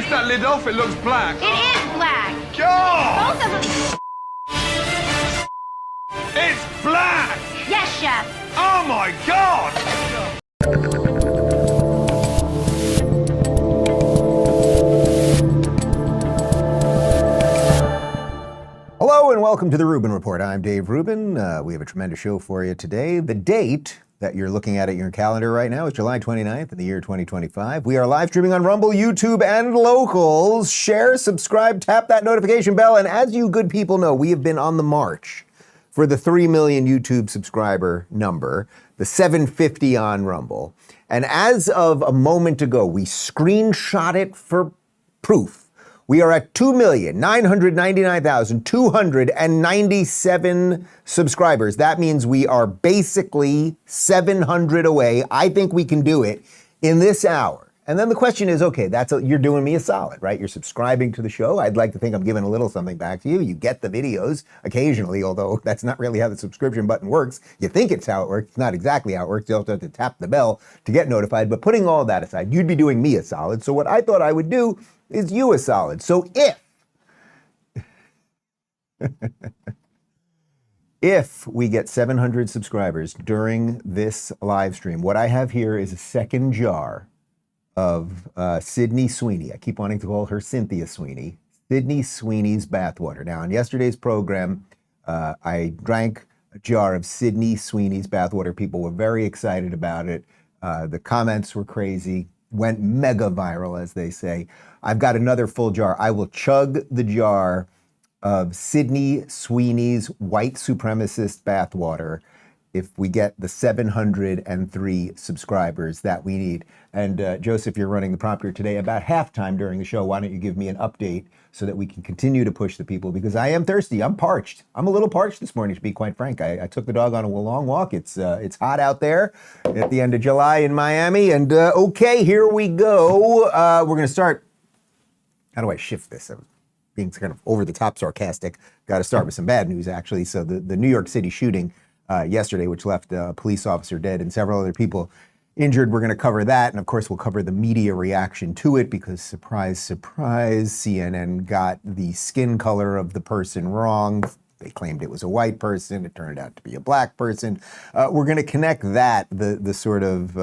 lift that lid off, it looks black. It is black. God! Both of them. It's black! Yes, Chef. Oh my God! Hello and welcome to the Rubin Report. I'm Dave Rubin. We have a tremendous show for you today. The date that you're looking at your calendar right now is July 29th in the year 2025. We are live streaming on Rumble, YouTube, and Locals. Share, subscribe, tap that notification bell. And as you good people know, we have been on the march for the 3 million YouTube subscriber number, the 750 on Rumble. And as of a moment ago, we screenshot it for proof. We are at 2,999,297 subscribers. That means we are basically 700 away. I think we can do it in this hour. And then the question is, okay, you're doing me a solid, right? You're subscribing to the show. I'd like to think I'm giving a little something back to you. You get the videos occasionally, although that's not really how the subscription button works. You think it's how it works. It's not exactly how it works. You also have to tap the bell to get notified. But putting all that aside, you'd be doing me a solid. So what I thought I would do is you a solid. So if we get 700 subscribers during this live stream, what I have here is a second jar of Sydney Sweeney. I keep wanting to call her Cynthia Sweeney. Sydney Sweeney's bathwater. Now, on yesterday's program, I drank a jar of Sydney Sweeney's bathwater. People were very excited about it. The comments were crazy. Went mega viral, as they say. I've got another full jar. I will chug the jar of Sydney Sweeney's white supremacist bathwater if we get the 703 subscribers that we need. And Joseph, you're running the prompter today. About halftime during the show, why don't you give me an update so that we can continue to push the people, because I am thirsty. I'm parched. I'm a little parched this morning, to be quite frank. I took the dog on a long walk. It's hot out there at the end of July in Miami. And okay, here we go. We're going to start. How do I shift this? I'm being kind of over the top sarcastic. Got to start with some bad news, actually. So the New York City shooting yesterday, which left a police officer dead and several other people injured. We're going to cover that. And of course, we'll cover the media reaction to it because, surprise, surprise, CNN got the skin color of the person wrong. They claimed it was a white person. It turned out to be a black person. We're going to connect that, the sort of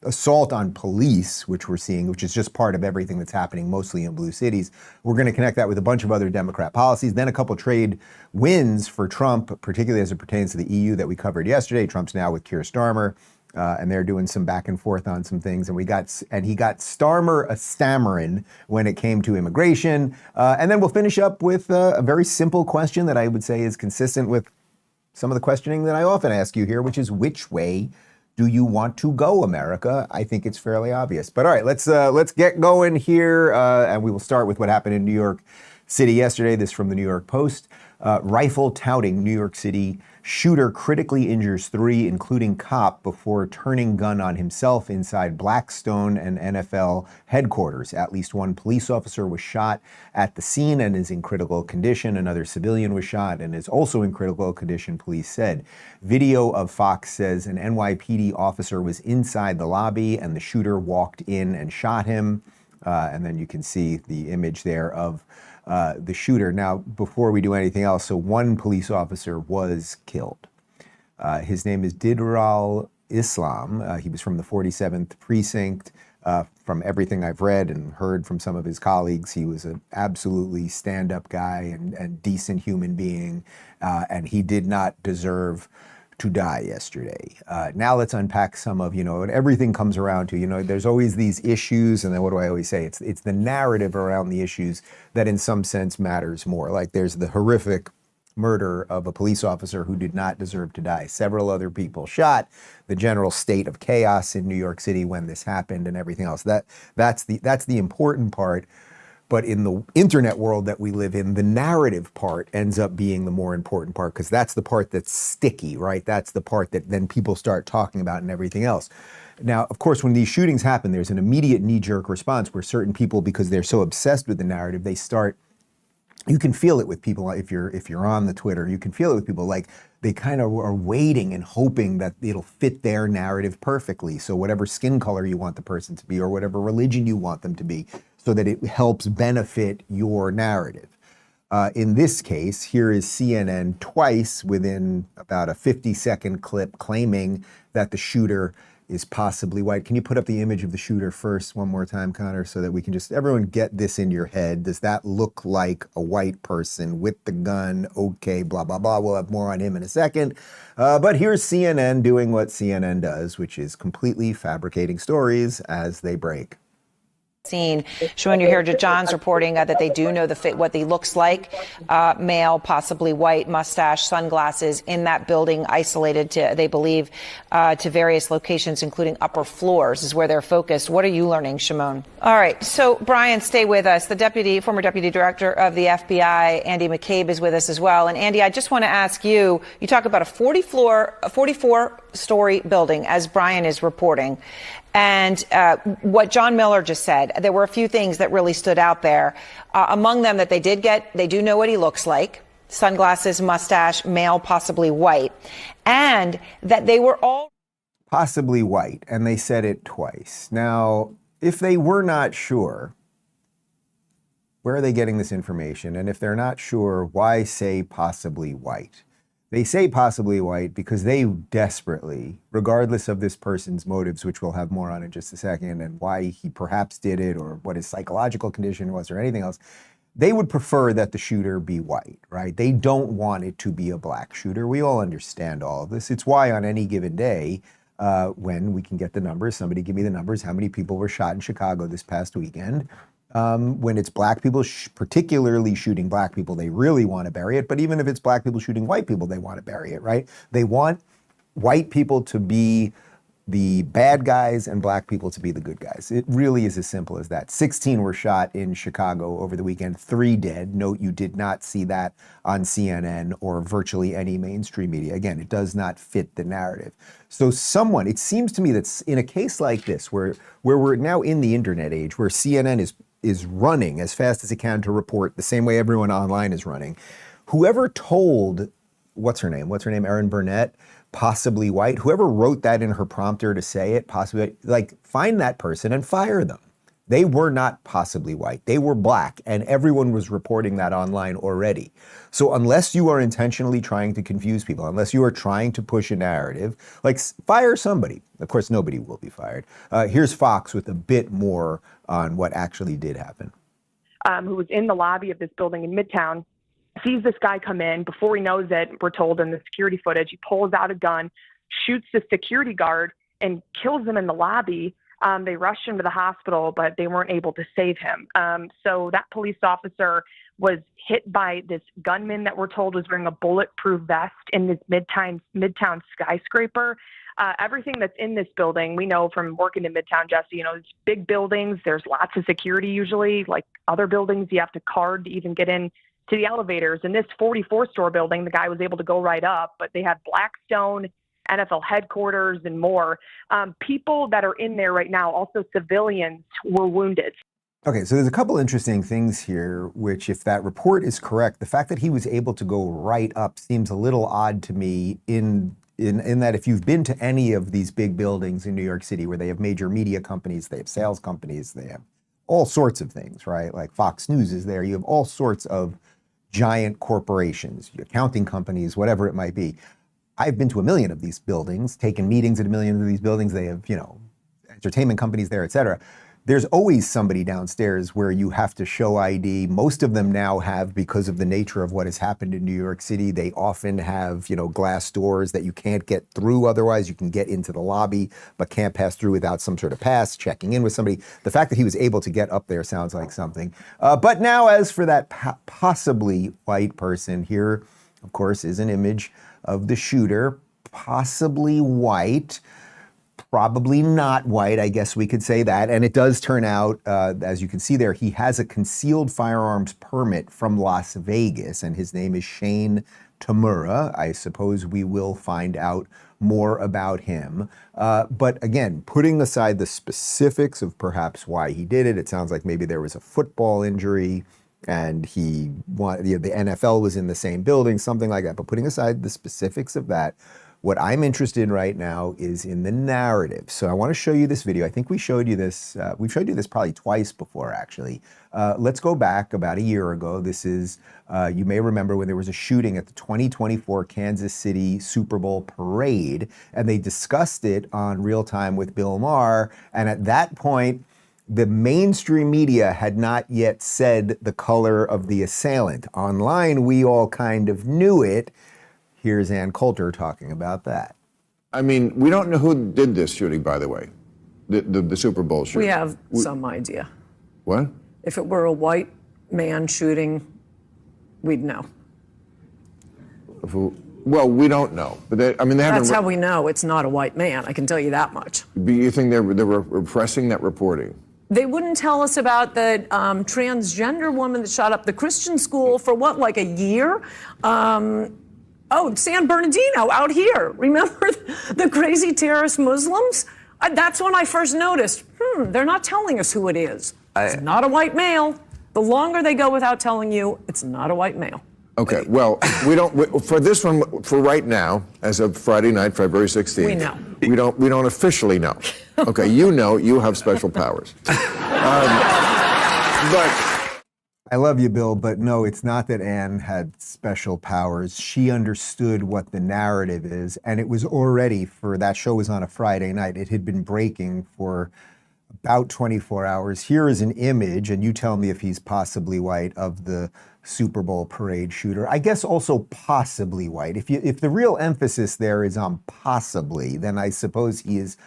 assault on police, which we're seeing, which is just part of everything that's happening mostly in blue cities. We're going to connect that with a bunch of other Democrat policies. Then a couple trade wins for Trump, particularly as it pertains to the EU that we covered yesterday. Trump's now with Keir Starmer. And they're doing some back and forth on some things. And he got Starmer a stammering when it came to immigration. And then we'll finish up with a very simple question that I would say is consistent with some of the questioning that I often ask you here, which is, which way do you want to go, America? I think it's fairly obvious. But all right, let's get going here. And we will start with what happened in New York City yesterday. This from the New York Post. Rifle touting New York City shooter critically injures 3, including cop, before turning gun on himself inside Blackstone and NFL headquarters. At least one police officer was shot at the scene and is in critical condition. Another civilian was shot and is also in critical condition, police said. Video of Fox says an NYPD officer was inside the lobby and the shooter walked in and shot him. And then you can see the image there of the shooter. Now, before we do anything else, so one police officer was killed. His name is Didral Islam. He was from the 47th precinct. From everything I've read and heard from some of his colleagues, he was an absolutely stand-up guy and decent human being, and he did not deserve to die yesterday. Now let's unpack some of, and everything comes around to, there's always these issues, and then what do I always say? It's the narrative around the issues that in some sense matters more. Like there's the horrific murder of a police officer who did not deserve to die. Several other people shot, the general state of chaos in New York City when this happened and everything else. That's the important part. But in the internet world that we live in, the narrative part ends up being the more important part, because that's the part that's sticky, right? That's the part that then people start talking about and everything else. Now, of course, when these shootings happen, there's an immediate knee-jerk response where certain people, because they're so obsessed with the narrative, they start, you can feel it with people, if you're on the Twitter, you can feel it with people, like they kind of are waiting and hoping that it'll fit their narrative perfectly. So whatever skin color you want the person to be, or whatever religion you want them to be. so that it helps benefit your narrative. In this case, here is CNN twice within about a 50-second clip claiming that the shooter is possibly white. Can you put up the image of the shooter first one more time, Connor, so that we can just, everyone get this in your head. Does that look like a white person with the gun? Okay, blah, blah, blah. We'll have more on him in a second. But here's CNN doing what CNN does, which is completely fabricating stories as they break. Scene showing you here, John's reporting that they do know what he looks like, male, possibly white, mustache, sunglasses, in that building, isolated to, they believe, to various locations, including upper floors, is where they're focused. What are you learning, Shimon? All right, so Brian, stay with us. The former deputy director of the FBI, Andy McCabe, is with us as well. And Andy, I just want to ask you, you talk about a 44-story building, as Brian is reporting. And what John Miller just said, there were a few things that really stood out there. Among them that they do know what he looks like, sunglasses, mustache, male, possibly white, and that they were all possibly white, and they said it twice. Now, if they were not sure, where are they getting this information? And if they're not sure, why say possibly white? They say possibly white because they desperately, regardless of this person's motives, which we'll have more on in just a second, and why he perhaps did it, or what his psychological condition was, or anything else, they would prefer that the shooter be white, right? They don't want it to be a black shooter. We all understand all of this. It's why on any given day, when we can get the numbers, somebody give me the numbers, how many people were shot in Chicago this past weekend. When it's black people, particularly shooting black people, they really want to bury it. But even if it's black people shooting white people, they want to bury it, right? They want white people to be the bad guys and black people to be the good guys. It really is as simple as that. 16 were shot in Chicago over the weekend, 3 dead. Note you did not see that on CNN or virtually any mainstream media. Again, it does not fit the narrative. So someone, it seems to me that in a case like this, where we're now in the internet age, where CNN is running as fast as it can to report the same way everyone online is running. Whoever told, what's her name, Erin Burnett, possibly white, whoever wrote that in her prompter to say it, possibly, like, find that person and fire them. They were not possibly white. They were black, and everyone was reporting that online already. So unless you are intentionally trying to confuse people, unless you are trying to push a narrative, like, fire somebody. Of course, nobody will be fired. Here's Fox with a bit more on what actually did happen. Who was in the lobby of this building in Midtown, sees this guy come in. Before he knows it, we're told in the security footage, he pulls out a gun, shoots the security guard, and kills him in the lobby. They rushed him to the hospital, but they weren't able to save him. So that police officer was hit by this gunman that we're told was wearing a bulletproof vest in this Midtown skyscraper. Everything that's in this building, we know from working in Midtown, Jesse, it's big buildings. There's lots of security usually. Like other buildings, you have to card to even get in to the elevators. In this 44-store building, the guy was able to go right up, but they have Blackstone, NFL headquarters, and more. People that are in there right now, also civilians, were wounded. Okay, so there's a couple interesting things here, which if that report is correct, the fact that he was able to go right up seems a little odd to me in that if you've been to any of these big buildings in New York City where they have major media companies, they have sales companies, they have all sorts of things, right? Like Fox News is there. You have all sorts of giant corporations, accounting companies, whatever it might be. I've been to a million of these buildings, taken meetings at a million of these buildings. They have, entertainment companies there, et cetera. There's always somebody downstairs where you have to show ID. Most of them now have, because of the nature of what has happened in New York City, they often have, glass doors that you can't get through otherwise. You can get into the lobby, but can't pass through without some sort of pass, checking in with somebody. The fact that he was able to get up there sounds like something. But now as for that possibly white person, here, of course, is an image of the shooter, possibly white. Probably not white, I guess we could say that. And it does turn out, as you can see there, he has a concealed firearms permit from Las Vegas, and his name is Shane Tamura. I suppose we will find out more about him. But again, putting aside the specifics of perhaps why he did it, it sounds like maybe there was a football injury and the NFL was in the same building, something like that. But putting aside the specifics of that, What I'm interested in right now is in the narrative. So I want to show you this video. I think we showed you this. We've showed you this probably twice before, actually. Let's go back about a year ago. This is, you may remember when there was a shooting at the 2024 Kansas City Super Bowl parade, and they discussed it on Real Time with Bill Maher. And at that point, the mainstream media had not yet said the color of the assailant. Online, we all kind of knew it. Here's Ann Coulter talking about that. I mean, we don't know who did this shooting, by the way, the Super Bowl shooting. We have some idea. What? If it were a white man shooting, we'd know. Well, we don't know. But they haven't. That's how we know it's not a white man. I can tell you that much. You think they're repressing that reporting? They wouldn't tell us about the transgender woman that shot up the Christian school for what, like a year? San Bernardino out here. Remember the crazy terrorist Muslims? That's when I first noticed, they're not telling us who it is. It's not a white male. The longer they go without telling you, it's not a white male. Okay, well, for this one, for right now, as of Friday night, February 16th. We know. We don't officially know. Okay, you know, you have special powers. But I love you, Bill, but no, it's not that Ann had special powers. She understood what the narrative is, and it was already, for that show was on a Friday night, it had been breaking for about 24 hours. Here is an image, and you tell me if he's possibly white, of the Super Bowl parade shooter. I guess also possibly white. If the real emphasis there is on possibly, then I suppose he is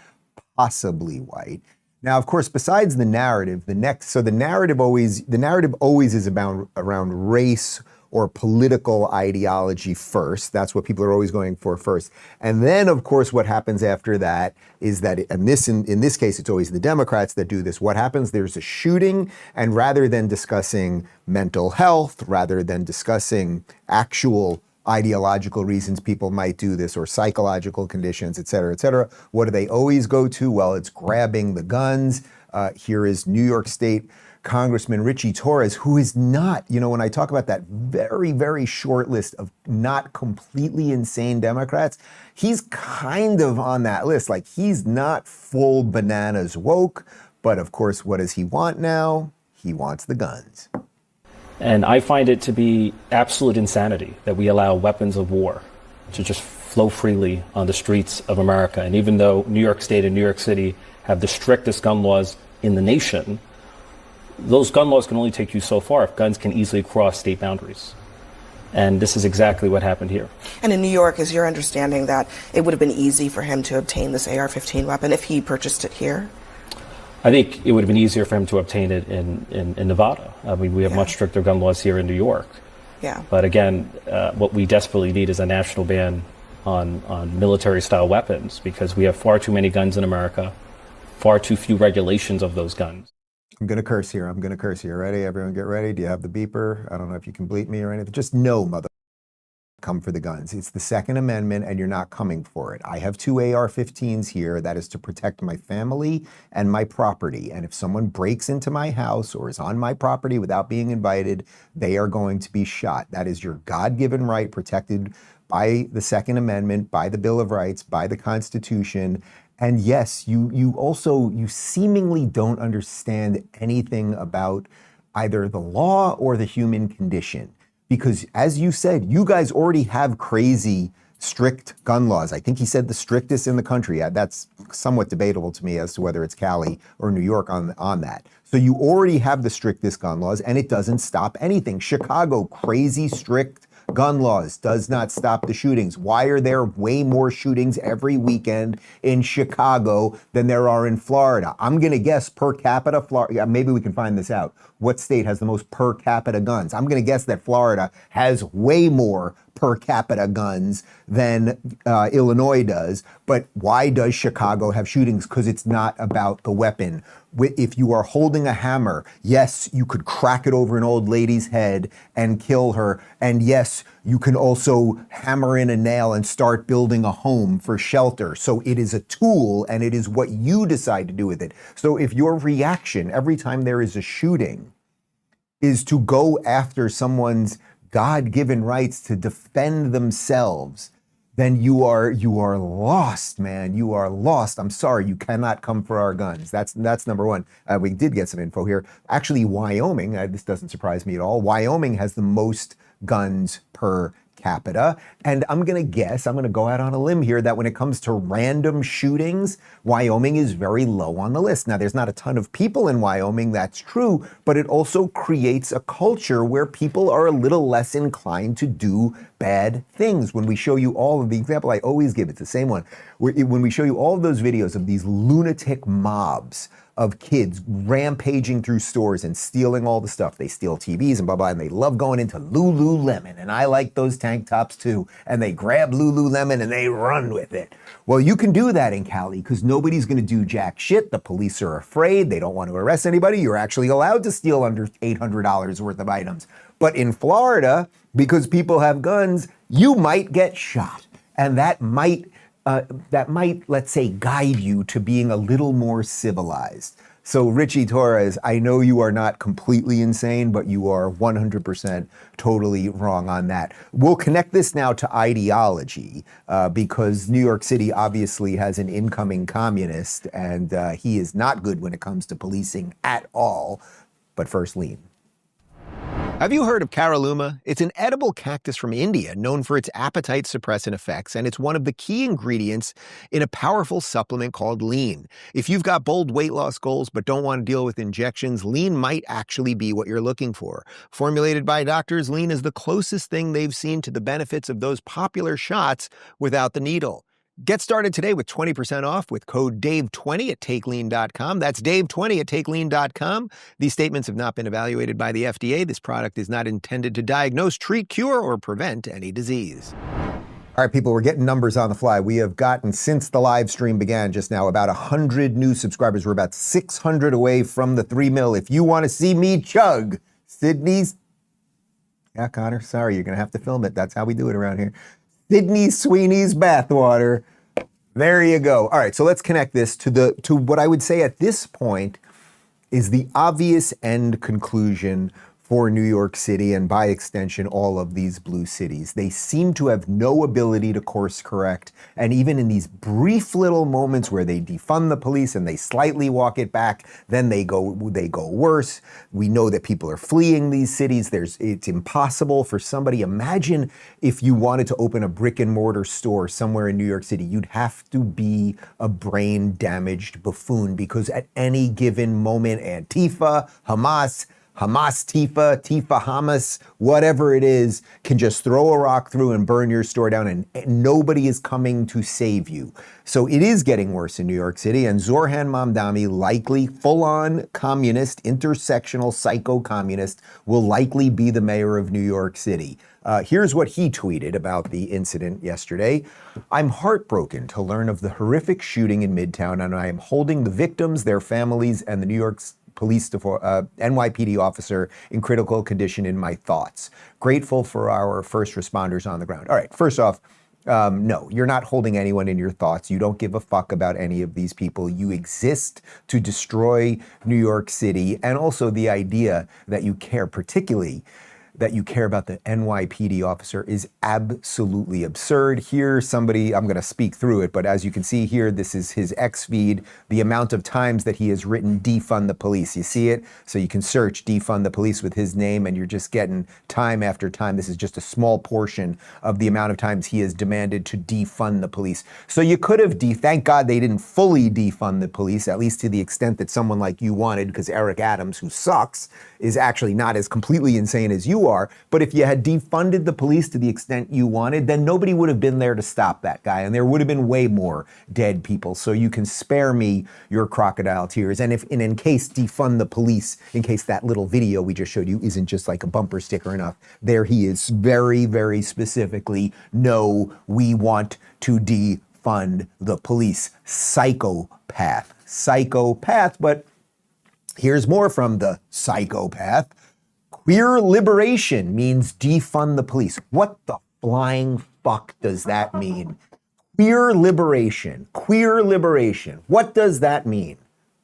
possibly white. Now, of course, besides the narrative, the narrative always is around race or political ideology first. That's what people are always going for first. And then, of course, what happens after that is that, and in this case, it's always the Democrats that do this. What happens? There's a shooting, and rather than discussing mental health, rather than discussing actual ideological reasons people might do this or psychological conditions, et cetera, what do they always go to? Well, it's grabbing the guns. Here is New York State Congressman Richie Torres, who is not, when I talk about that very, very short list of not completely insane Democrats, he's kind of on that list. Like, he's not full bananas woke, but of course, what does he want now? He wants the guns. And I find it to be absolute insanity that we allow weapons of war to just flow freely on the streets of America. And even though New York State and New York City have the strictest gun laws in the nation, those gun laws can only take you so far if guns can easily cross state boundaries. And this is exactly what happened here. And in New York, is your understanding that it would have been easy for him to obtain this AR-15 weapon if he purchased it here? I think it would have been easier for him to obtain it in Nevada. I mean, we have much stricter gun laws here in New York. Yeah. But again, what we desperately need is a national ban on military-style weapons, because we have far too many guns in America, far too few regulations of those guns. I'm going to curse here. Ready? Everyone get ready. Do you have the beeper? I don't know if you can bleep me or anything. Just no, mother. Come for the guns. It's the Second Amendment, and you're not coming for it. I have 2 AR-15s here. That is to protect my family and my property. And if someone breaks into my house or is on my property without being invited, they are going to be shot. That is your God-given right, protected by the Second Amendment, by the Bill of Rights, by the Constitution. And yes, you seemingly don't understand anything about either the law or the human condition. Because as you said, you guys already have crazy, strict gun laws. I think he said the strictest in the country. That's somewhat debatable to me as to whether it's Cali or New York on that. So you already have the strictest gun laws, and it doesn't stop anything. Chicago, crazy, strict gun laws, does not stop the shootings. Why are there way more shootings every weekend in Chicago than there are in Florida? I'm going to guess per capita, Florida, maybe we can find this out. What state has the most per capita guns? I'm going to guess that Florida has way more per capita guns than Illinois does. But why does Chicago have shootings? Because it's not about the weapon. If you are holding a hammer, yes, you could crack it over an old lady's head and kill her. And yes, you can also hammer in a nail and start building a home for shelter. So it is a tool, and it is what you decide to do with it. So if your reaction every time there is a shooting is to go after someone's God-given rights to defend themselves, then you are lost, man. You are lost. I'm sorry, you cannot come for our guns. That's number one. We did get some info here. Actually, Wyoming, this doesn't surprise me at all. Wyoming has the most guns per capita. And I'm going to go out on a limb here that when it comes to random shootings, Wyoming is very low on the list. Now, there's not a ton of people in Wyoming, that's true, but it also creates a culture where people are a little less inclined to do bad things. When we show you all of the example, I always give it the same one. When we show you all of those videos of these lunatic mobs of kids rampaging through stores and stealing all the stuff. They steal TVs and blah, blah, and they love going into Lululemon. And I like those tank tops too. And they grab Lululemon and they run with it. Well, you can do that in Cali because nobody's going to do jack shit. The police are afraid. They don't want to arrest anybody. You're actually allowed to steal under $800 worth of items. But in Florida, because people have guns, you might get shot. And that might, let's say, guide you to being a little more civilized. So Richie Torres, I know you are not completely insane, but you are 100% totally wrong on that. We'll connect this now to ideology because New York City obviously has an incoming communist and he is not good when it comes to policing at all. But first, Lean. Have you heard of Caralluma? It's an edible cactus from India known for its appetite suppressant effects, and it's one of the key ingredients in a powerful supplement called Lean. If you've got bold weight loss goals but don't want to deal with injections, Lean might actually be what you're looking for. Formulated by doctors, Lean is the closest thing they've seen to the benefits of those popular shots without the needle. Get started today with 20% off with code DAVE20 at TakeLean.com. That's DAVE20 at TakeLean.com. These statements have not been evaluated by the FDA. This product is not intended to diagnose, treat, cure, or prevent any disease. All right, people, we're getting numbers on the fly. We have gotten, since the live stream began just now, about 100 new subscribers. We're about 600 away from the 3 mil. If you want to see me chug Sydney's... Yeah, Connor, sorry, you're going to have to film it. That's how we do it around here. Sydney Sweeney's bathwater. There you go. All right, so let's connect this to what I would say at this point is the obvious end conclusion for New York City and by extension all of these blue cities. They seem to have no ability to course correct, and even in these brief little moments where they defund the police and they slightly walk it back, then they go worse. We know that people are fleeing these cities. It's impossible for somebody. Imagine if you wanted to open a brick and mortar store somewhere in New York City, you'd have to be a brain damaged buffoon because at any given moment, Antifa, Hamas, Tifa, Hamas, whatever it is, can just throw a rock through and burn your store down and nobody is coming to save you. So it is getting worse in New York City, and Zohran Mamdani, likely full-on communist, intersectional psycho-communist, will likely be the mayor of New York City. Here's what he tweeted about the incident yesterday. I'm heartbroken to learn of the horrific shooting in Midtown, and I am holding the victims, their families, and the New York Police NYPD officer in critical condition in my thoughts. Grateful for our first responders on the ground. All right, first off, no, you're not holding anyone in your thoughts. You don't give a fuck about any of these people. You exist to destroy New York City, and also the idea that you care, particularly that you care about the NYPD officer, is absolutely absurd. Here, somebody, I'm going to speak through it, but as you can see here, this is his X feed, the amount of times that he has written defund the police. You see it? So you can search defund the police with his name and you're just getting time after time. This is just a small portion of the amount of times he has demanded to defund the police. So you could have, thank God they didn't fully defund the police, at least to the extent that someone like you wanted, because Eric Adams, who sucks, is actually not as completely insane as you are. But if you had defunded the police to the extent you wanted, then nobody would have been there to stop that guy. And there would have been way more dead people. So you can spare me your crocodile tears. And in case defund the police, in case that little video we just showed you isn't just like a bumper sticker enough, there he is very, very specifically, no, we want to defund the police. Psychopath. But here's more from the psychopath. Queer liberation means defund the police. What the flying fuck does that mean? Queer liberation. What does that mean?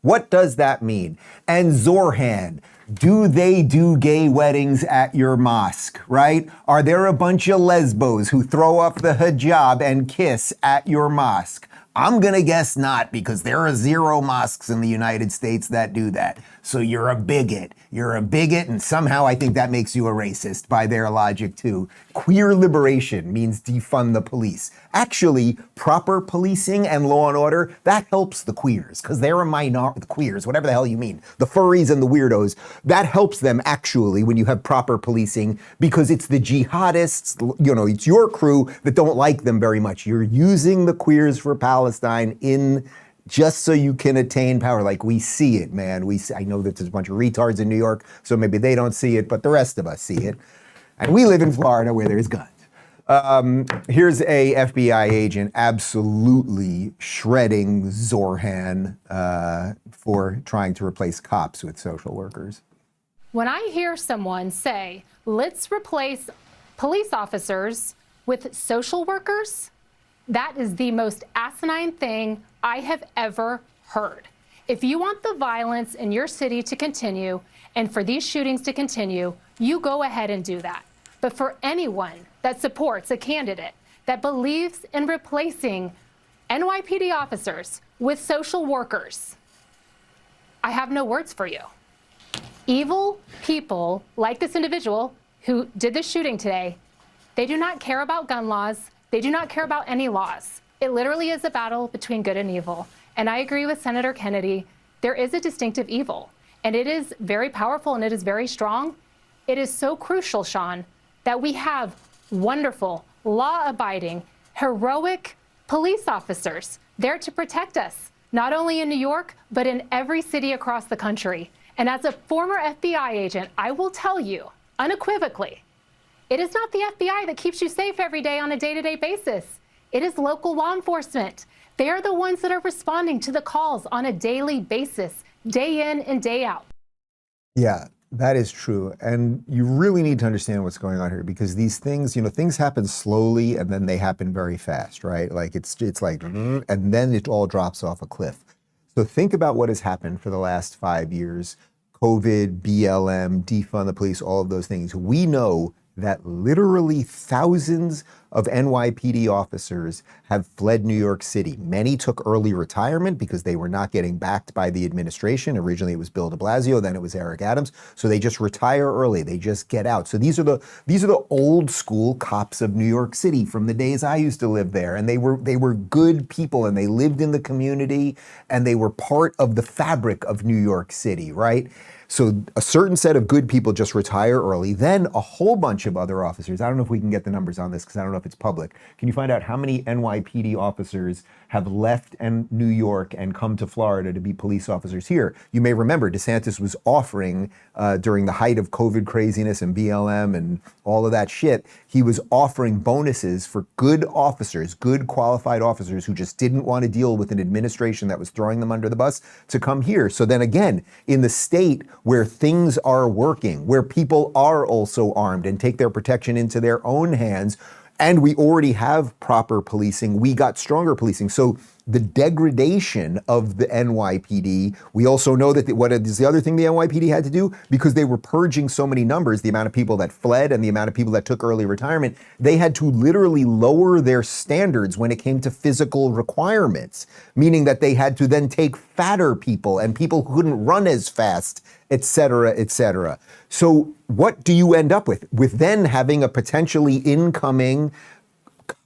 And Zohran, Do they do gay weddings at your mosque, right? Are there a bunch of lesbos who throw up the hijab and kiss at your mosque? I'm gonna guess not, because there are 0 mosques in the United States that do that. So you're a bigot. You're a bigot, and somehow I think that makes you a racist by their logic too. Queer liberation means defund the police. Actually, proper policing and law and order, that helps the queers, because they're a minority, the queers, whatever the hell you mean, the furries and the weirdos, that helps them actually when you have proper policing, because it's the jihadists, it's your crew that don't like them very much. You're using the queers for Palestine in just so you can attain power. Like, we see it, man. I know that there's a bunch of retards in New York, so maybe they don't see it, but the rest of us see it. And we live in Florida where there's guns. Here's a FBI agent absolutely shredding Zohran for trying to replace cops with social workers. When I hear someone say, let's replace police officers with social workers, that is the most asinine thing I have ever heard. If you want the violence in your city to continue and for these shootings to continue, you go ahead and do that. But for anyone that supports a candidate that believes in replacing NYPD officers with social workers, I have no words for you. Evil people like this individual who did the shooting today, they do not care about gun laws. They do not care about any laws. It literally is a battle between good and evil. And I agree with Senator Kennedy. There is a distinctive evil, and it is very powerful and it is very strong. It is so crucial, Sean, that we have wonderful, law-abiding, heroic police officers there to protect us, not only in New York, but in every city across the country. And as a former FBI agent, I will tell you unequivocally, it is not the FBI that keeps you safe every day on a day-to-day basis. It is local law enforcement. They are the ones that are responding to the calls on a daily basis, day in and day out. Yeah, that is true. And you really need to understand what's going on here, because these things, things happen slowly and then they happen very fast, right? Like it's like, and then it all drops off a cliff. So think about what has happened for the last 5 years. COVID, BLM, defund the police, all of those things. We know that literally thousands of NYPD officers have fled New York City. Many took early retirement because they were not getting backed by the administration. Originally it was Bill de Blasio, then it was Eric Adams. So they just retire early, they just get out. So these are the old school cops of New York City from the days I used to live there. And they were good people, and they lived in the community, and they were part of the fabric of New York City, right? So a certain set of good people just retire early. Then a whole bunch of other officers, I don't know if we can get the numbers on this because I don't know if it's public. Can you find out how many NYPD officers have left New York and come to Florida to be police officers here? You may remember DeSantis was offering, during the height of COVID craziness and BLM and all of that shit, he was offering bonuses for good officers, good qualified officers who just didn't want to deal with an administration that was throwing them under the bus to come here. So then again, in the state where things are working, where people are also armed and take their protection into their own hands, and we already have proper policing, we got stronger policing. So the degradation of the NYPD, we also know that what is the other thing the NYPD had to do? Because they were purging so many numbers, the amount of people that fled and the amount of people that took early retirement, they had to literally lower their standards when it came to physical requirements, meaning that they had to then take fatter people and people who couldn't run as fast, et cetera, et cetera. So what do you end up with? With then having a potentially incoming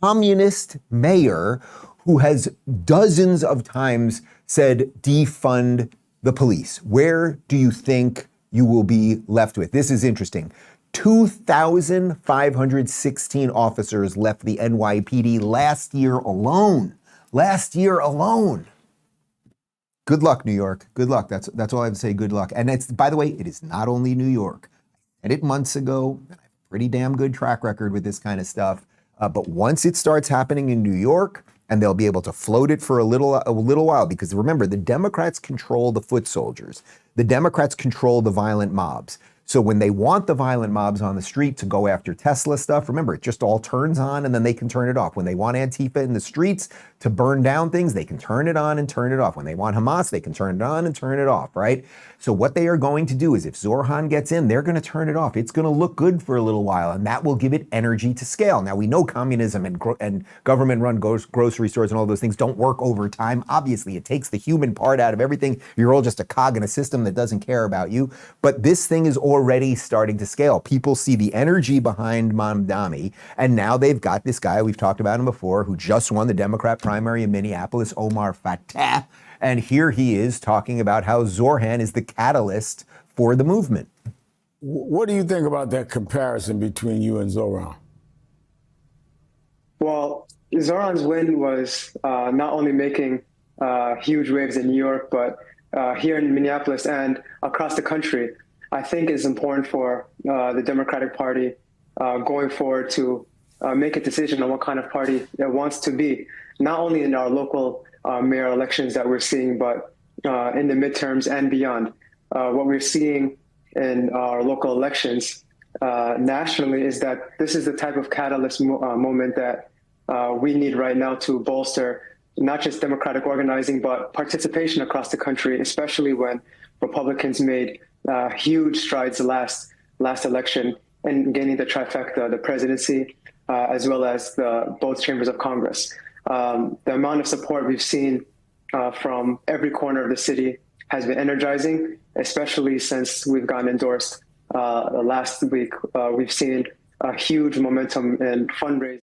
communist mayor who has dozens of times said, defund the police. Where do you think you will be left with? This is interesting. 2,516 officers left the NYPD last year alone. Last year alone. Good luck, New York. Good luck. That's all I have to say. Good luck. And it's, by the way, it is not only New York. I said it months ago. I have a pretty damn good track record with this kind of stuff. But once it starts happening in New York, and they'll be able to float it for a little while, because remember, the Democrats control the foot soldiers. The Democrats control the violent mobs. So when they want the violent mobs on the street to go after Tesla stuff, remember, it just all turns on and then they can turn it off. When they want Antifa in the streets to burn down things, they can turn it on and turn it off. When they want Hamas, they can turn it on and turn it off, right? So what they are going to do is if Zohran gets in, they're going to turn it off. It's going to look good for a little while, and that will give it energy to scale. Now, we know communism and government-run grocery stores and all those things don't work over time. Obviously, it takes the human part out of everything. You're all just a cog in a system that doesn't care about you. But this thing is already starting to scale. People see the energy behind Mamdani, and now they've got this guy, we've talked about him before, who just won the Democrat primary in Minneapolis, Omar Fattah. And here he is talking about how Zohran is the catalyst for the movement. What do you think about that comparison between you and Zohran? Well, Zohran's win was not only making huge waves in New York, but here in Minneapolis and across the country. I think it's important for the Democratic Party going forward to make a decision on what kind of party it wants to be, not only in our local mayor elections that we're seeing, but in the midterms and beyond. What we're seeing in our local elections nationally is that this is the type of catalyst moment that we need right now to bolster not just democratic organizing, but participation across the country, especially when Republicans made huge strides last election in gaining the trifecta, the presidency, as well as both chambers of Congress. The amount of support we've seen from every corner of the city has been energizing, especially since we've gotten endorsed last week. We've seen a huge momentum in fundraising.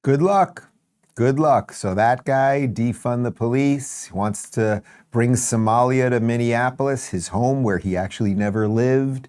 Good luck. Good luck. So that guy, defund the police, wants to bring Somalia to Minneapolis, his home where he actually never lived.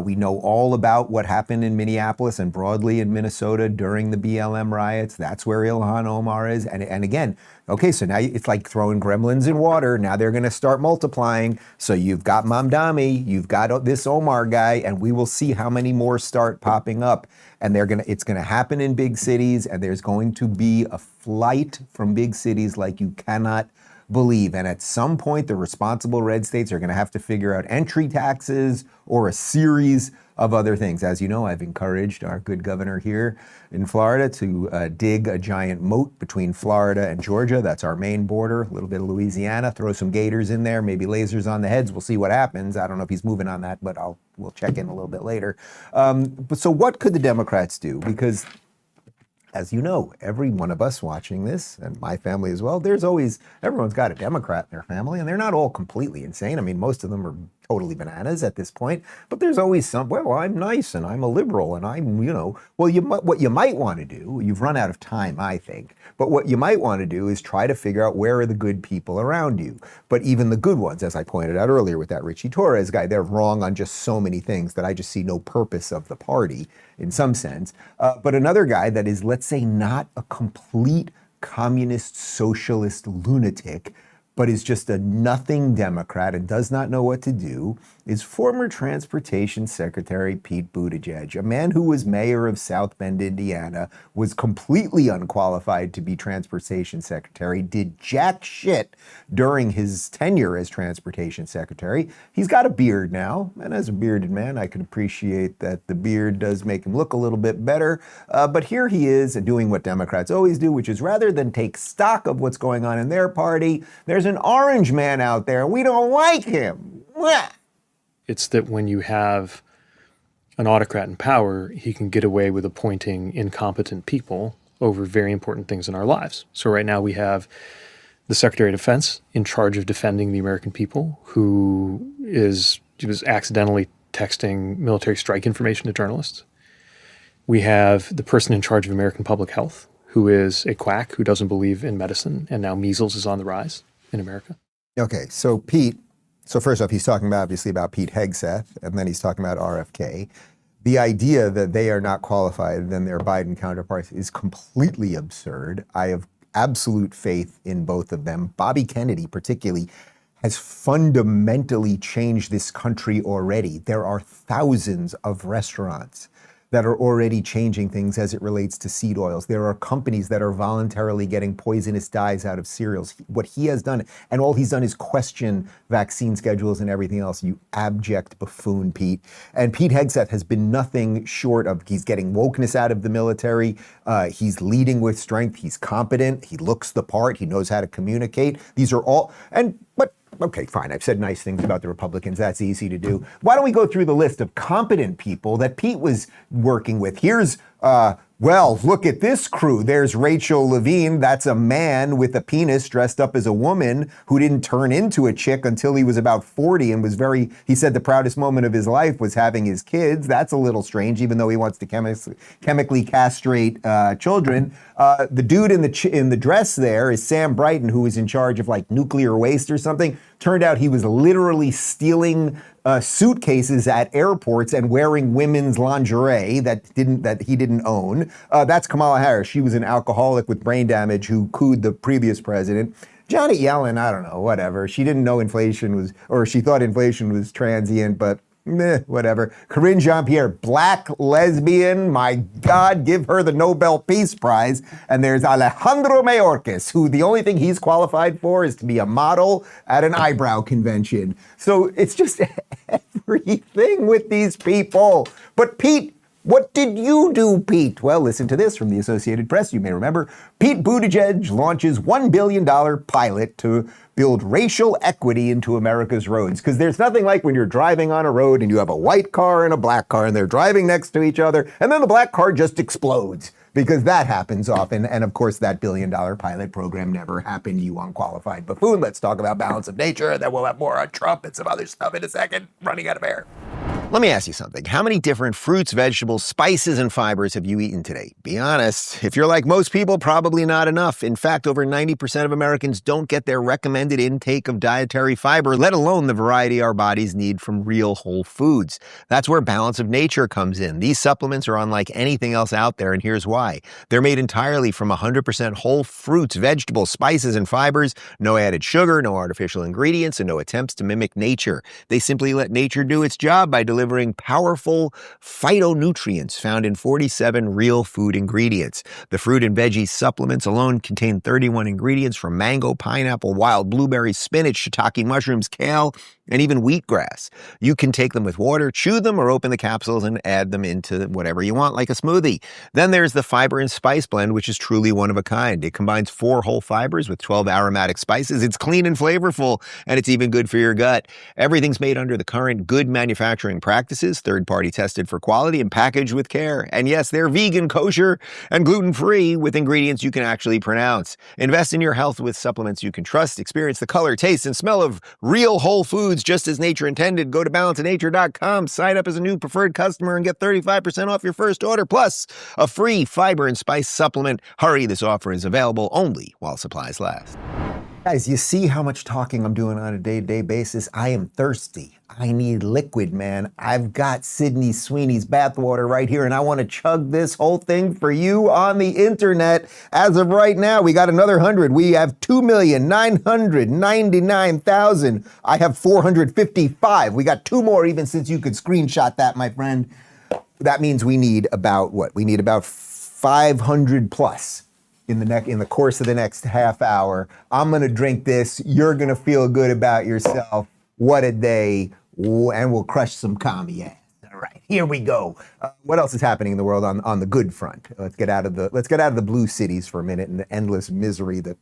We know all about what happened in Minneapolis and broadly in Minnesota during the BLM riots. That's where Ilhan Omar is. And again, okay, so now it's like throwing gremlins in water. Now they're going to start multiplying. So you've got Mamdani, you've got this Omar guy, and we will see how many more start popping up. And it's going to happen in big cities, and there's going to be a flight from big cities like you cannot believe. And at some point, the responsible red states are going to have to figure out entry taxes or a series of other things. As you know, I've encouraged our good governor here in Florida to dig a giant moat between Florida and Georgia. That's our main border, a little bit of Louisiana, throw some gators in there, maybe lasers on the heads. We'll see what happens. I don't know if he's moving on that, but we'll check in a little bit later. But so what could the Democrats do? Because as you know, every one of us watching this, and my family as well, everyone's got a Democrat in their family, and they're not all completely insane. I mean, most of them are totally bananas at this point, but there's always some, well, I'm nice, and I'm a liberal, and I'm, what you might want to do, you've run out of time, I think, but what you might want to do is try to figure out where are the good people around you. But even the good ones, as I pointed out earlier with that Richie Torres guy, they're wrong on just so many things that I just see no purpose of the party in some sense. But another guy that is, let's say, not a complete communist socialist lunatic, but is just a nothing Democrat and does not know what to do, is former Transportation Secretary Pete Buttigieg, a man who was mayor of South Bend, Indiana, was completely unqualified to be Transportation Secretary, did jack shit during his tenure as Transportation Secretary. He's got a beard now, and as a bearded man, I can appreciate that the beard does make him look a little bit better. But here he is doing what Democrats always do, which is rather than take stock of what's going on in their party, there's an orange man out there, and we don't like him. It's that when you have an autocrat in power, he can get away with appointing incompetent people over very important things in our lives. So right now we have the Secretary of Defense in charge of defending the American people, who was accidentally texting military strike information to journalists. We have the person in charge of American public health, who is a quack who doesn't believe in medicine, and now measles is on the rise in America. Okay, so Pete, first off, he's talking obviously about Pete Hegseth, and then he's talking about RFK. The idea that they are not qualified than their Biden counterparts is completely absurd. I have absolute faith in both of them. Bobby Kennedy, particularly, has fundamentally changed this country already. There are thousands of restaurants that are already changing things as it relates to seed oils. There are companies that are voluntarily getting poisonous dyes out of cereals. What he has done, and all he's done is question vaccine schedules and everything else. You abject buffoon, Pete. And Pete Hegseth has been nothing short of, he's getting wokeness out of the military. He's leading with strength. He's competent. He looks the part. He knows how to communicate. These are all, but okay, fine. I've said nice things about the Republicans. That's easy to do. Why don't we go through the list of competent people that Pete was working with? Here's, well, look at this crew. There's Rachel Levine. That's a man with a penis dressed up as a woman who didn't turn into a chick until he was about 40 and was he said the proudest moment of his life was having his kids. That's a little strange, even though he wants to chemically castrate children. The dude in the dress there is Sam Brighton, who was in charge of like nuclear waste or something. Turned out he was literally stealing suitcases at airports and wearing women's lingerie that he didn't own. That's Kamala Harris. She was an alcoholic with brain damage who cooed the previous president. Janet Yellen, I don't know, whatever. She didn't know inflation was, or she thought inflation was transient, but whatever. Corinne Jean-Pierre, black lesbian. My God, give her the Nobel Peace Prize. And there's Alejandro Mayorkas, who the only thing he's qualified for is to be a model at an eyebrow convention. So it's just everything with these people. But Pete, what did you do, Pete? Well, listen to this from the Associated Press. You may remember Pete Buttigieg launches $1 billion pilot to build racial equity into America's roads. Because there's nothing like when you're driving on a road and you have a white car and a black car and they're driving next to each other and then the black car just explodes. Because that happens often. And of course, that $1 billion pilot program never happened, you unqualified buffoon. Let's talk about balance of nature. Then we'll have more on Trump and some other stuff in a second. Running out of air. Let me ask you something. How many different fruits, vegetables, spices, and fibers have you eaten today? Be honest. If you're like most people, probably not enough. In fact, over 90% of Americans don't get their recommended intake of dietary fiber, let alone the variety our bodies need from real whole foods. That's where Balance of Nature comes in. These supplements are unlike anything else out there, and here's why. They're made entirely from 100% whole fruits, vegetables, spices, and fibers. No added sugar, no artificial ingredients, and no attempts to mimic nature. They simply let nature do its job by delivering powerful phytonutrients found in 47 real food ingredients. The fruit and veggie supplements alone contain 31 ingredients from mango, pineapple, wild blueberries, spinach, shiitake mushrooms, kale, and even wheatgrass. You can take them with water, chew them, or open the capsules and add them into whatever you want, like a smoothie. Then there's the fiber and spice blend, which is truly one of a kind. It combines 4 whole fibers with 12 aromatic spices. It's clean and flavorful, and it's even good for your gut. Everything's made under the current good manufacturing practices, third-party tested for quality, and packaged with care. And yes, they're vegan, kosher, and gluten-free with ingredients you can actually pronounce. Invest in your health with supplements you can trust. Experience the color, taste, and smell of real whole foods just as nature intended. Go to balanceofnature.com, sign up as a new preferred customer, and get 35% off your first order, plus a free fiber and spice supplement. Hurry, this offer is available only while supplies last. Guys, you see how much talking I'm doing on a day-to-day basis? I am thirsty. I need liquid, man. I've got Sydney Sweeney's bathwater right here, and I want to chug this whole thing for you on the internet. As of right now, we got another 100. We have 2,999,000. I have 455. We got 2 more even since you could screenshot that, my friend. That means we need about what? We need about 500 plus. In the course of the next half hour. I'm going to drink this. You're going to feel good about yourself. What a day. And we'll crush some commie ass. All right, here we go. What else is happening in the world on the good front? Let's get out of the blue cities for a minute and the endless misery that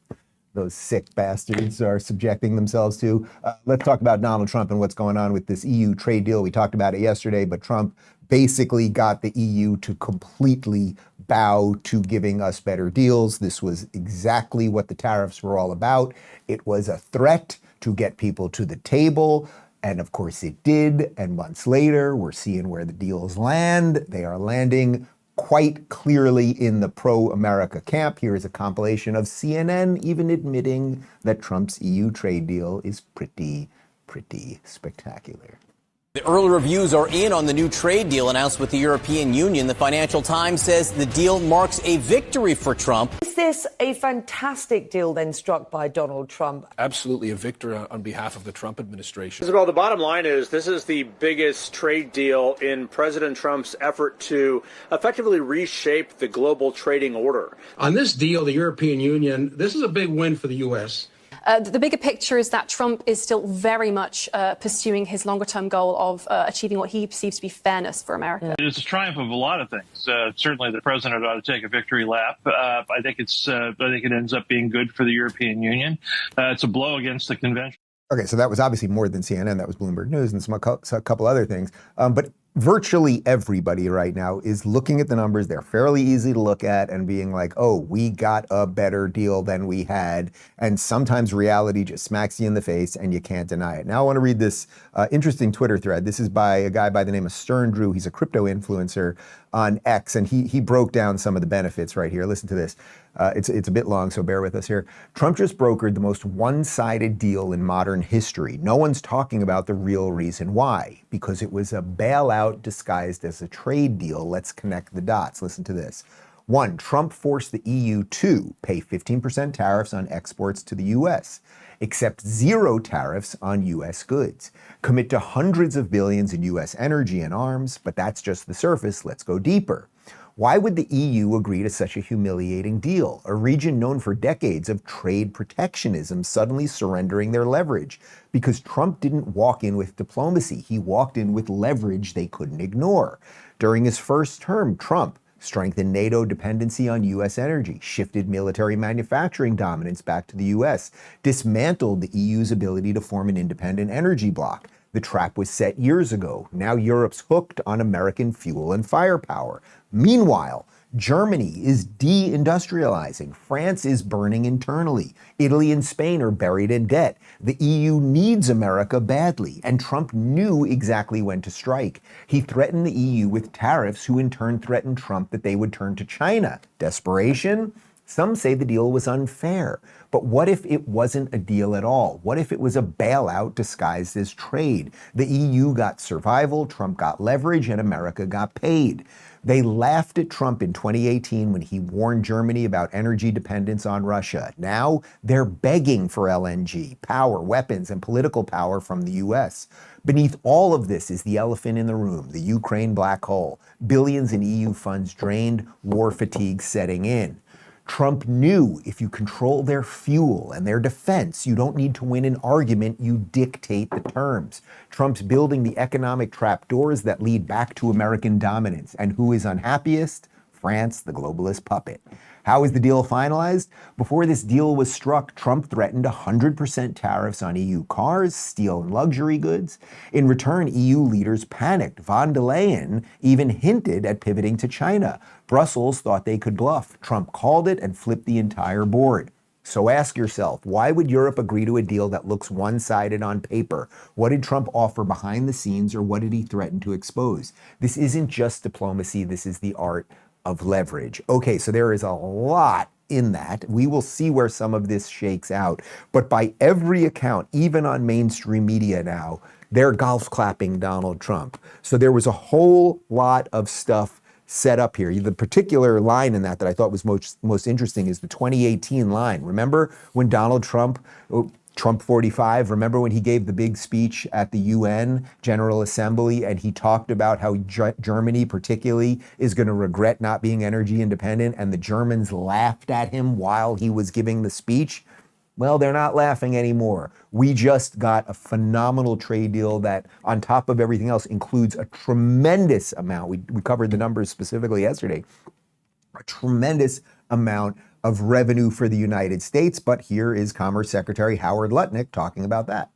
those sick bastards are subjecting themselves to. Let's talk about Donald Trump and what's going on with this EU trade deal. We talked about it yesterday, but Trump basically got the EU to completely bow to giving us better deals. This was exactly what the tariffs were all about. It was a threat to get people to the table. And of course it did. And months later, we're seeing where the deals land. They are landing quite clearly in the pro-America camp. Here is a compilation of CNN even admitting that Trump's EU trade deal is pretty spectacular. The early reviews are in on the new trade deal announced with the European Union. The Financial Times says the deal marks a victory for Trump. this a fantastic deal then struck by Donald Trump? Absolutely a victory on behalf of the Trump administration. Isabel, the bottom line is this is the biggest trade deal in President Trump's effort to effectively reshape the global trading order. On this deal, the European Union, this is a big win for the U.S. The bigger picture is that Trump is still very much pursuing his longer-term goal of achieving what he perceives to be fairness for America. It's a triumph of a lot of things. Certainly, the president ought to take a victory lap. I think it ends up being good for the European Union. It's a blow against the convention. Okay, so that was obviously more than CNN. That was Bloomberg News and a couple other things. But virtually everybody right now is looking at the numbers. They're fairly easy to look at and being like, oh, we got a better deal than we had. And sometimes reality just smacks you in the face and you can't deny it. Now I want to read this interesting Twitter thread. This is by a guy by the name of Stern Drew. He's a crypto influencer on X, and he broke down some of the benefits right here. Listen to this. It's a bit long, so bear with us here. Trump just brokered the most one-sided deal in modern history. No one's talking about the real reason why, because it was a bailout disguised as a trade deal. Let's connect the dots. Listen to this. 1, Trump forced the EU to pay 15% tariffs on exports to the U.S., accept 0 tariffs on U.S. goods, commit to hundreds of billions in U.S. energy and arms, but that's just the surface. Let's go deeper. Why would the EU agree to such a humiliating deal? A region known for decades of trade protectionism suddenly surrendering their leverage. Because Trump didn't walk in with diplomacy. He walked in with leverage they couldn't ignore. During his first term, Trump strengthened NATO dependency on U.S. energy, shifted military manufacturing dominance back to the U.S., dismantled the EU's ability to form an independent energy bloc. The trap was set years ago. Now Europe's hooked on American fuel and firepower. Meanwhile, Germany is deindustrializing. France is burning internally. Italy and Spain are buried in debt. The EU needs America badly, and Trump knew exactly when to strike. He threatened the EU with tariffs, who in turn threatened Trump that they would turn to China. Desperation? Some say the deal was unfair. But what if it wasn't a deal at all? What if it was a bailout disguised as trade? The EU got survival, Trump got leverage, and America got paid. They laughed at Trump in 2018 when he warned Germany about energy dependence on Russia. Now they're begging for LNG, power, weapons, and political power from the U.S. Beneath all of this is the elephant in the room, the Ukraine black hole. Billions in EU funds drained, war fatigue setting in. Trump knew if you control their fuel and their defense, you don't need to win an argument, you dictate the terms. Trump's building the economic trapdoors that lead back to American dominance. And who is unhappiest? France, the globalist puppet. How is the deal finalized? Before this deal was struck, Trump threatened 100% tariffs on EU cars, steel, and luxury goods. In return, EU leaders panicked. Von der Leyen even hinted at pivoting to China. Brussels thought they could bluff. Trump called it and flipped the entire board. So ask yourself, why would Europe agree to a deal that looks one-sided on paper? What did Trump offer behind the scenes, or what did he threaten to expose? This isn't just diplomacy, this is the art of leverage. Okay, so there is a lot in that. We will see where some of this shakes out. But by every account, even on mainstream media now, they're golf clapping Donald Trump. So there was a whole lot of stuff set up here. The particular line in that I thought was most interesting is the 2018 line. Remember when Donald Trump 45, remember when he gave the big speech at the UN General Assembly and he talked about how Germany particularly is going to regret not being energy independent, and the Germans laughed at him while he was giving the speech? Well, they're not laughing anymore. We just got a phenomenal trade deal that, on top of everything else, includes a tremendous amount. We covered the numbers specifically yesterday. A tremendous amount of revenue for the United States. But here is Commerce Secretary Howard Lutnick talking about that.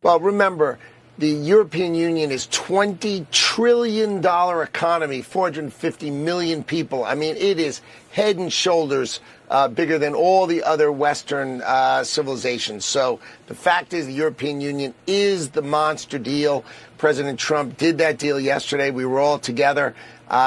Well, remember, the European Union is $20 trillion economy, 450 million people. I mean, it is head and shoulders bigger than all the other Western civilizations. So the fact is the European Union is the monster deal. President Trump did that deal yesterday. We were all together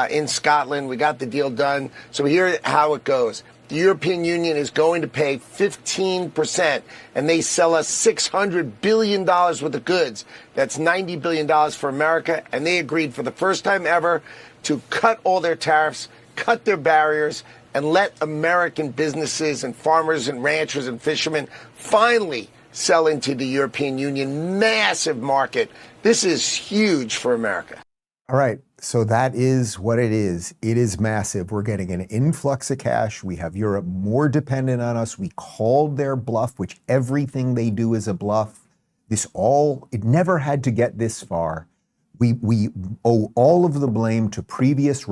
in Scotland. We got the deal done. So here's how it goes. The European Union is going to pay 15%, and they sell us $600 billion worth of goods. That's $90 billion for America, and they agreed for the first time ever to cut all their tariffs, cut their barriers, and let American businesses and farmers and ranchers and fishermen finally sell into the European Union massive market. This is huge for America. All right, so that is what it is. It is massive. We're getting an influx of cash. We have Europe more dependent on us. We called their bluff, which everything they do is a bluff. It never had to get this far. We owe all of the blame to previous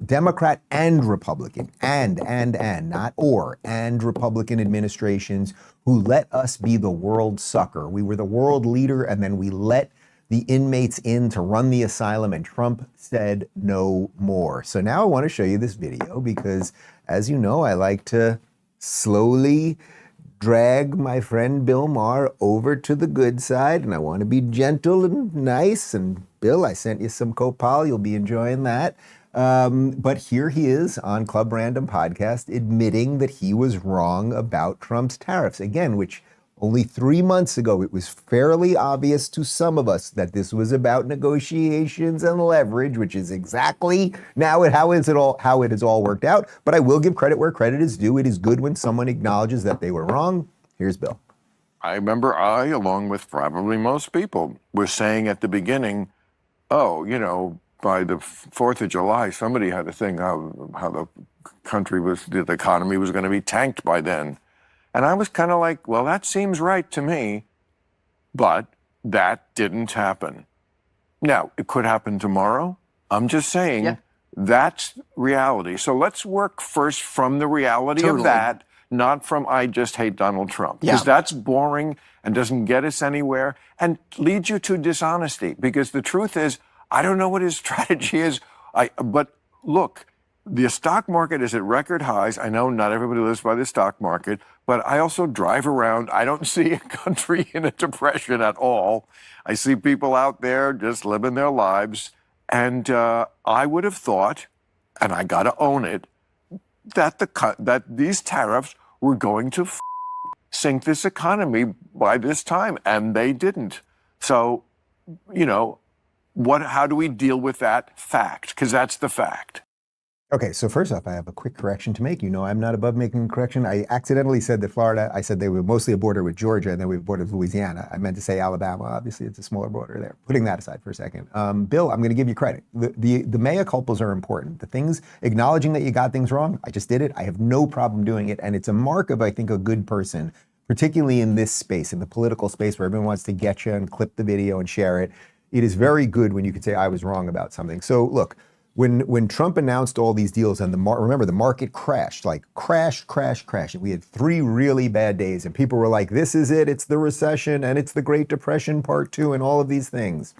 Democrat and Republican, and Republican administrations who let us be the world sucker. We were the world leader, and then we let the inmates in to run the asylum, and Trump said no more. So now I want to show you this video because, as you know, I like to slowly drag my friend Bill Maher over to the good side, and I want to be gentle and nice. And Bill, I sent you some Copal. You'll be enjoying that. But here he is on Club Random Podcast admitting that he was wrong about Trump's tariffs. Again, which only 3 months ago, it was fairly obvious to some of us that this was about negotiations and leverage, which is exactly now how it has all worked out. But I will give credit where credit is due. It is good when someone acknowledges that they were wrong. Here's Bill. I remember along with probably most people, was saying at the beginning, by the 4th of July, somebody had a thing how the economy was going to be tanked by then. And I was kind of like, well, that seems right to me, but that didn't happen. Now, it could happen tomorrow. I'm just saying that's reality. So let's work first from the reality of that, not from I just hate Donald Trump. Because that's boring and doesn't get us anywhere and leads you to dishonesty. Because the truth is, I don't know what his strategy is. But look, the stock market is at record highs. I know not everybody lives by the stock market, but I also drive around. I don't see a country in a depression at all. I see people out there just living their lives. And I would have thought, and I got to own it, that these tariffs were going to sink this economy by this time, and they didn't. So, how do we deal with that fact? Because that's the fact. Okay, so first off, I have a quick correction to make. I'm not above making a correction. I accidentally said that Florida, I said they were mostly a border with Georgia, and then we have a border with Louisiana. I meant to say Alabama. Obviously, it's a smaller border there. Putting that aside for a second. Bill, I'm going to give you credit. The mea culpas are important. The things, acknowledging that you got things wrong, I just did it. I have no problem doing it, and it's a mark of, I think, a good person, particularly in this space, in the political space where everyone wants to get you and clip the video and share it. It is very good when you can say, I was wrong about something. So look, when Trump announced all these deals and remember the market crashed, like crash. We had 3 really bad days and people were like, this is it. It's the recession and it's the Great Depression Part 2 and all of these things.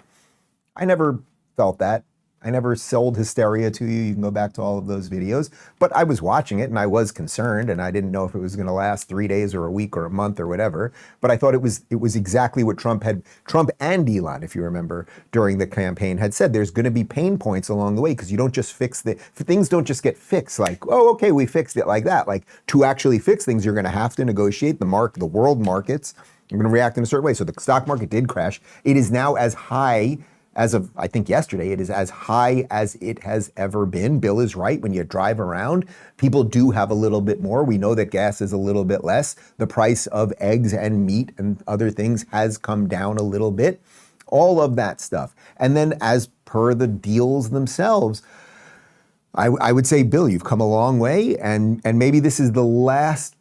I never felt that. I never sold hysteria to you. You can go back to all of those videos. But I was watching it and I was concerned and I didn't know if it was going to last 3 days or a week or a month or whatever. But I thought it was exactly what Trump and Elon, if you remember, during the campaign had said. There's going to be pain points along the way because you don't just things don't just get fixed like, oh, okay, we fixed it like that. Like to actually fix things, you're going to have to negotiate the world markets. You're going to react in a certain way. So the stock market did crash. It is now as high as of, I think yesterday, it is as high as it has ever been. Bill is right. When you drive around, people do have a little bit more. We know that gas is a little bit less. The price of eggs and meat and other things has come down a little bit. All of that stuff. And then as per the deals themselves, I would say, Bill, you've come a long way, and maybe this is the last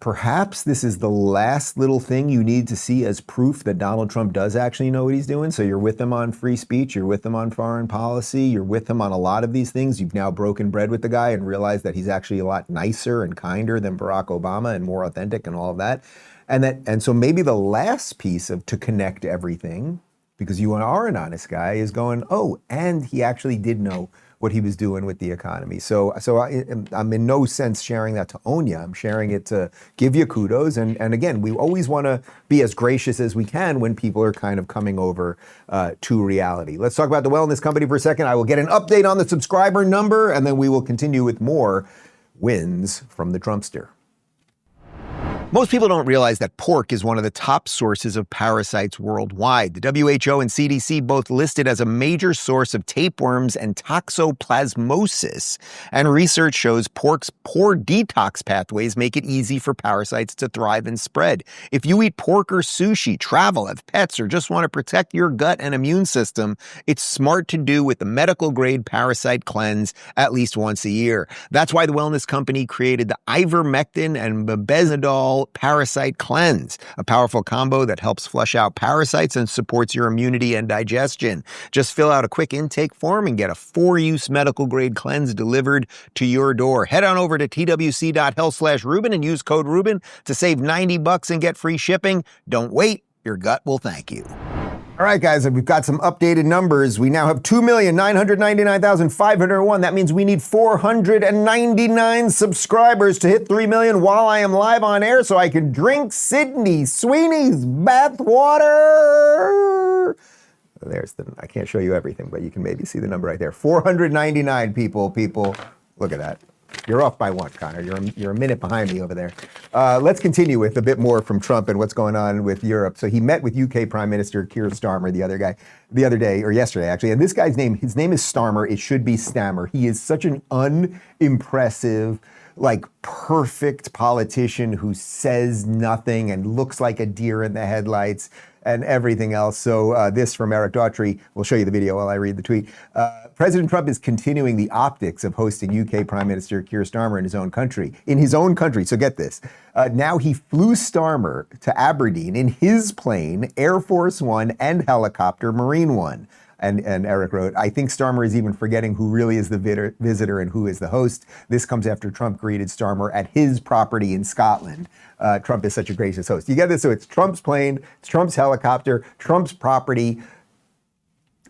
little thing you need to see as proof that Donald Trump does actually know what he's doing. So you're with him on free speech, you're with him on foreign policy, you're with him on a lot of these things. You've now broken bread with the guy and realized that he's actually a lot nicer and kinder than Barack Obama and more authentic and all of that. And so maybe the last piece to connect everything, because you are an honest guy, is going, oh, and he actually did know what he was doing with the economy. So I'm in no sense sharing that to own you. I'm sharing it to give you kudos. And again, we always want to be as gracious as we can when people are kind of coming over to reality. Let's talk about the Wellness Company for a second. I will get an update on the subscriber number, and then we will continue with more wins from the Trumpster. Most people don't realize that pork is one of the top sources of parasites worldwide. The WHO and CDC both list it as a major source of tapeworms and toxoplasmosis. And research shows pork's poor detox pathways make it easy for parasites to thrive and spread. If you eat pork or sushi, travel, have pets, or just want to protect your gut and immune system, it's smart to do with the medical-grade parasite cleanse at least once a year. That's why the wellness company created the ivermectin and mebendazole Parasite Cleanse, a powerful combo that helps flush out parasites and supports your immunity and digestion. Just fill out a quick intake form and get a 4-use medical-grade cleanse delivered to your door. Head on over to twc.health/Rubin and use code Rubin to save $90 and get free shipping. Don't wait. Your gut will thank you. All right, guys, we've got some updated numbers. We now have 2,999,501. That means we need 499 subscribers to hit 3 million while I am live on air so I can drink Sydney Sweeney's bath water. I can't show you everything, but you can maybe see the number right there. 499 people. Look at that. You're off by one, Connor. You're a minute behind me over there. Let's continue with a bit more from Trump and what's going on with Europe. So he met with UK Prime Minister Keir Starmer the other day, or yesterday actually. And this guy's name, his name is Starmer. It should be Stammer. He is such an unimpressive, perfect politician who says nothing and looks like a deer in the headlights and everything else. So this from Eric Daughtry. We'll show you the video while I read the tweet. President Trump is continuing the optics of hosting UK Prime Minister Keir Starmer in his own country. So get this. Now he flew Starmer to Aberdeen in his plane, Air Force One and helicopter, Marine One. And Eric wrote, I think Starmer is even forgetting who really is the visitor and who is the host. This comes after Trump greeted Starmer at his property in Scotland. Trump is such a gracious host. You get this? So it's Trump's plane, it's Trump's helicopter, Trump's property.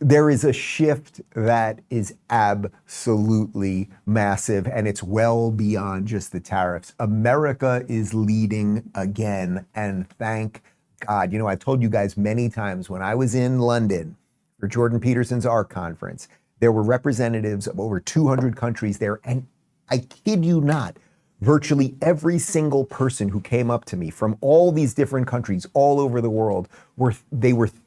There is a shift that is absolutely massive, and it's well beyond just the tariffs. America is leading again, and thank God. You know, I've told you guys many times when I was in London for Jordan Peterson's ARC conference, there were representatives of over 200 countries there, and I kid you not, virtually every single person who came up to me from all these different countries all over the world were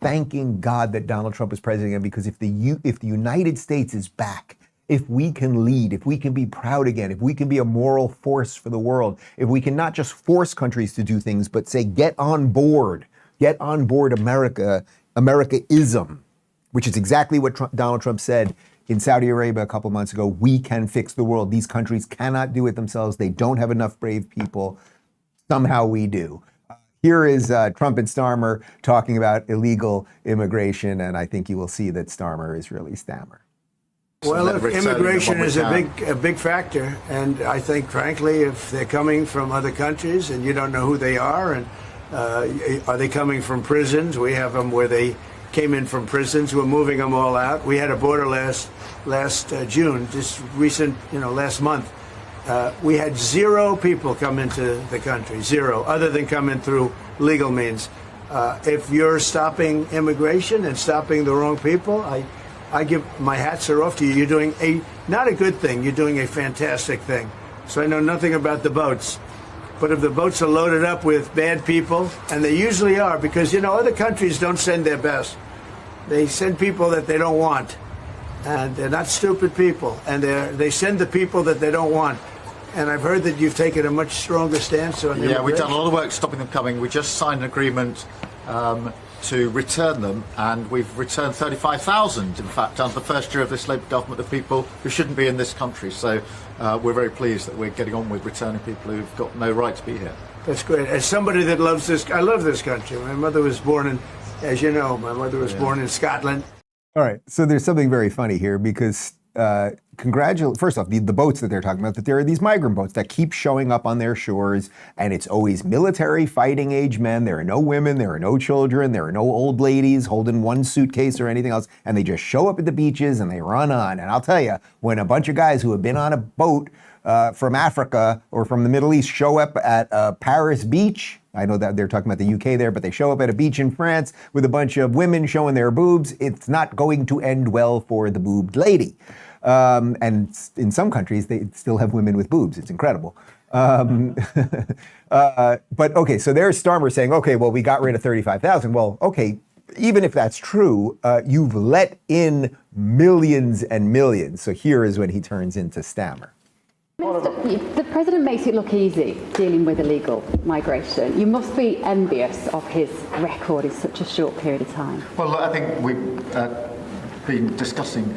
thanking God that Donald Trump is president again, because if the United States is back, if we can lead, if we can be proud again, if we can be a moral force for the world, if we can not just force countries to do things, but say, get on board Americaism, which is exactly what Donald Trump said in Saudi Arabia a couple months ago. We can fix the world. These countries cannot do it themselves. They don't have enough brave people. Somehow we do. Here is Trump and Starmer talking about illegal immigration, and I think you will see that Starmer is really Stammer. Well, look, immigration is a big factor, and I think, frankly, if they're coming from other countries and you don't know who they are, and are they coming from prisons? We have them where they came in from prisons. We're moving them all out. We had a border last June, just last month. We had 0 people come into the country, 0, other than coming through legal means. If you're stopping immigration and stopping the wrong people, I give my hats are off to you. You're doing not a good thing. You're doing a fantastic thing. So I know nothing about the boats. But if the boats are loaded up with bad people, and they usually are, because, other countries don't send their best. They send people that they don't want. And they're not stupid people. And they send the people that they don't want. And I've heard that you've taken a much stronger stance on immigration. Yeah, we've done a lot of work stopping them coming. We just signed an agreement to return them, and we've returned 35,000, in fact, under the first year of this Labour government, of people who shouldn't be in this country. So we're very pleased that we're getting on with returning people who've got no right to be here. That's great. As somebody that loves this, I love this country. My mother was born in, as you know, born in Scotland. All right, so there's something very funny here, because first off, the boats that they're talking about, that there are these migrant boats that keep showing up on their shores, and it's always military fighting age men. There are no women, there are no children, there are no old ladies holding one suitcase or anything else, and they just show up at the beaches and they run on. And I'll tell you, when a bunch of guys who have been on a boat from Africa or from the Middle East show up at Paris beach, I know that they're talking about the UK there, but they show up at a beach in France with a bunch of women showing their boobs, it's not going to end well for the boobed lady. And in some countries, they still have women with boobs. It's incredible. But okay, so there's Starmer saying, okay, well, we got rid of 35,000. Well, okay, even if that's true, you've let in millions and millions. So here is when he turns into Stammer. The president makes it look easy dealing with illegal migration. You must be envious of his record in such a short period of time. Well, I think we've been discussing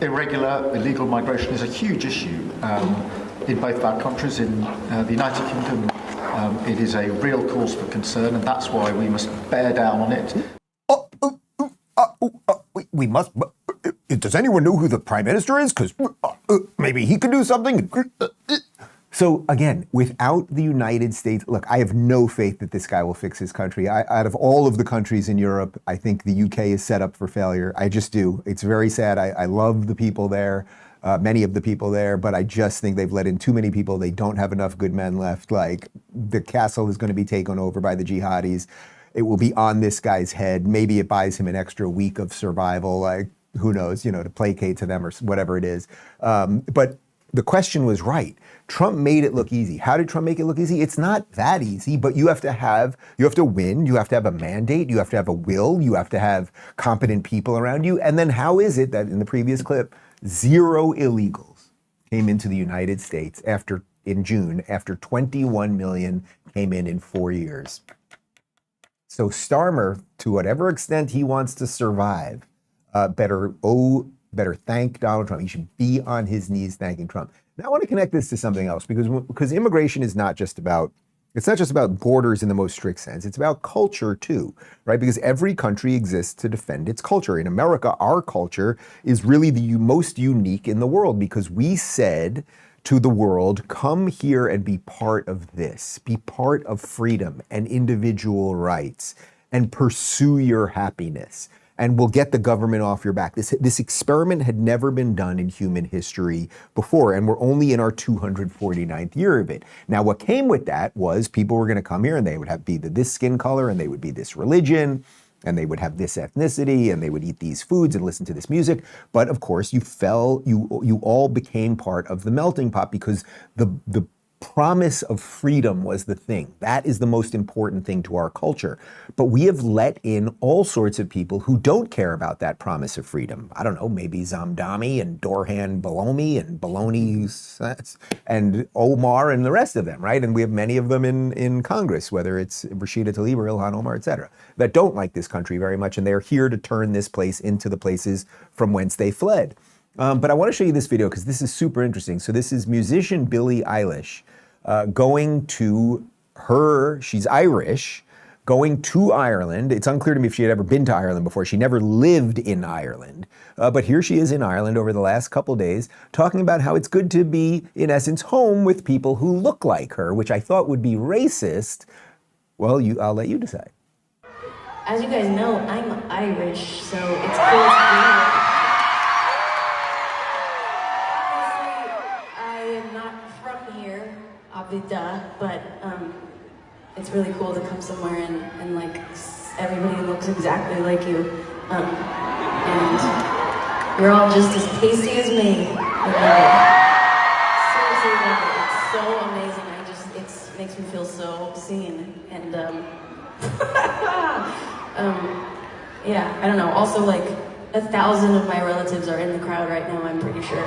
irregular, illegal migration is a huge issue in both of our countries. In the United Kingdom, it is a real cause for concern, and that's why we must bear down on it. We must. Does anyone know who the prime minister is? Because maybe he could do something. So again, without the United States, look, I have no faith that this guy will fix his country. Out of all of the countries in Europe, I think the UK is set up for failure. I just do. It's very sad. I love the people there, many of the people there, but I just think they've let in too many people. They don't have enough good men left. Like, the castle is going to be taken over by the jihadis. It will be on this guy's head. Maybe it buys him an extra week of survival, like, who knows, to placate to them or whatever it is. But the question was right. Trump made it look easy. How did Trump make it look easy? It's not that easy, but you have to win, you have to have a mandate, you have to have a will, you have to have competent people around you. And then how is it that in the previous clip, 0 illegals came into the United States in June, after 21 million came in 4 years? So Starmer, to whatever extent he wants to survive, better thank Donald Trump. He should be on his knees thanking Trump. Now I want to connect this to something else, because immigration is not just about borders in the most strict sense. It's about culture too, right? Because every country exists to defend its culture. In America, our culture is really the most unique in the world, because we said to the world, come here and be part of this, be part of freedom and individual rights, and pursue your happiness. And we'll get the government off your back. This experiment had never been done in human history before, and we're only in our 249th year of it. Now, what came with that was people were going to come here, and they would be this skin color, and they would be this religion, and they would have this ethnicity, and they would eat these foods and listen to this music. But of course, you all became part of the melting pot, because the promise of freedom was the thing. That is the most important thing to our culture. But we have let in all sorts of people who don't care about that promise of freedom. I don't know, maybe Zamdami and Dorhan Balomi and Baloney and Omar and the rest of them, right? And we have many of them in Congress, whether it's Rashida Tlaib or Ilhan Omar, et cetera, that don't like this country very much, and they're here to turn this place into the places from whence they fled. But I want to show you this video because this is super interesting. So this is musician Billie Eilish going to she's Irish, going to Ireland. It's unclear to me if she had ever been to Ireland before. She never lived in Ireland. But here she is in Ireland over the last couple days, talking about how it's good to be, in essence, home with people who look like her, which I thought would be racist. Well, I'll let you decide. As you guys know, I'm Irish, so it's cool to be here. But it's really cool to come somewhere and like everybody looks exactly like you, and you're all just as tasty as me. Seriously, it's so amazing. It makes me feel so seen, and yeah, I don't know. Also, like 1,000 of my relatives are in the crowd right now. I'm pretty sure.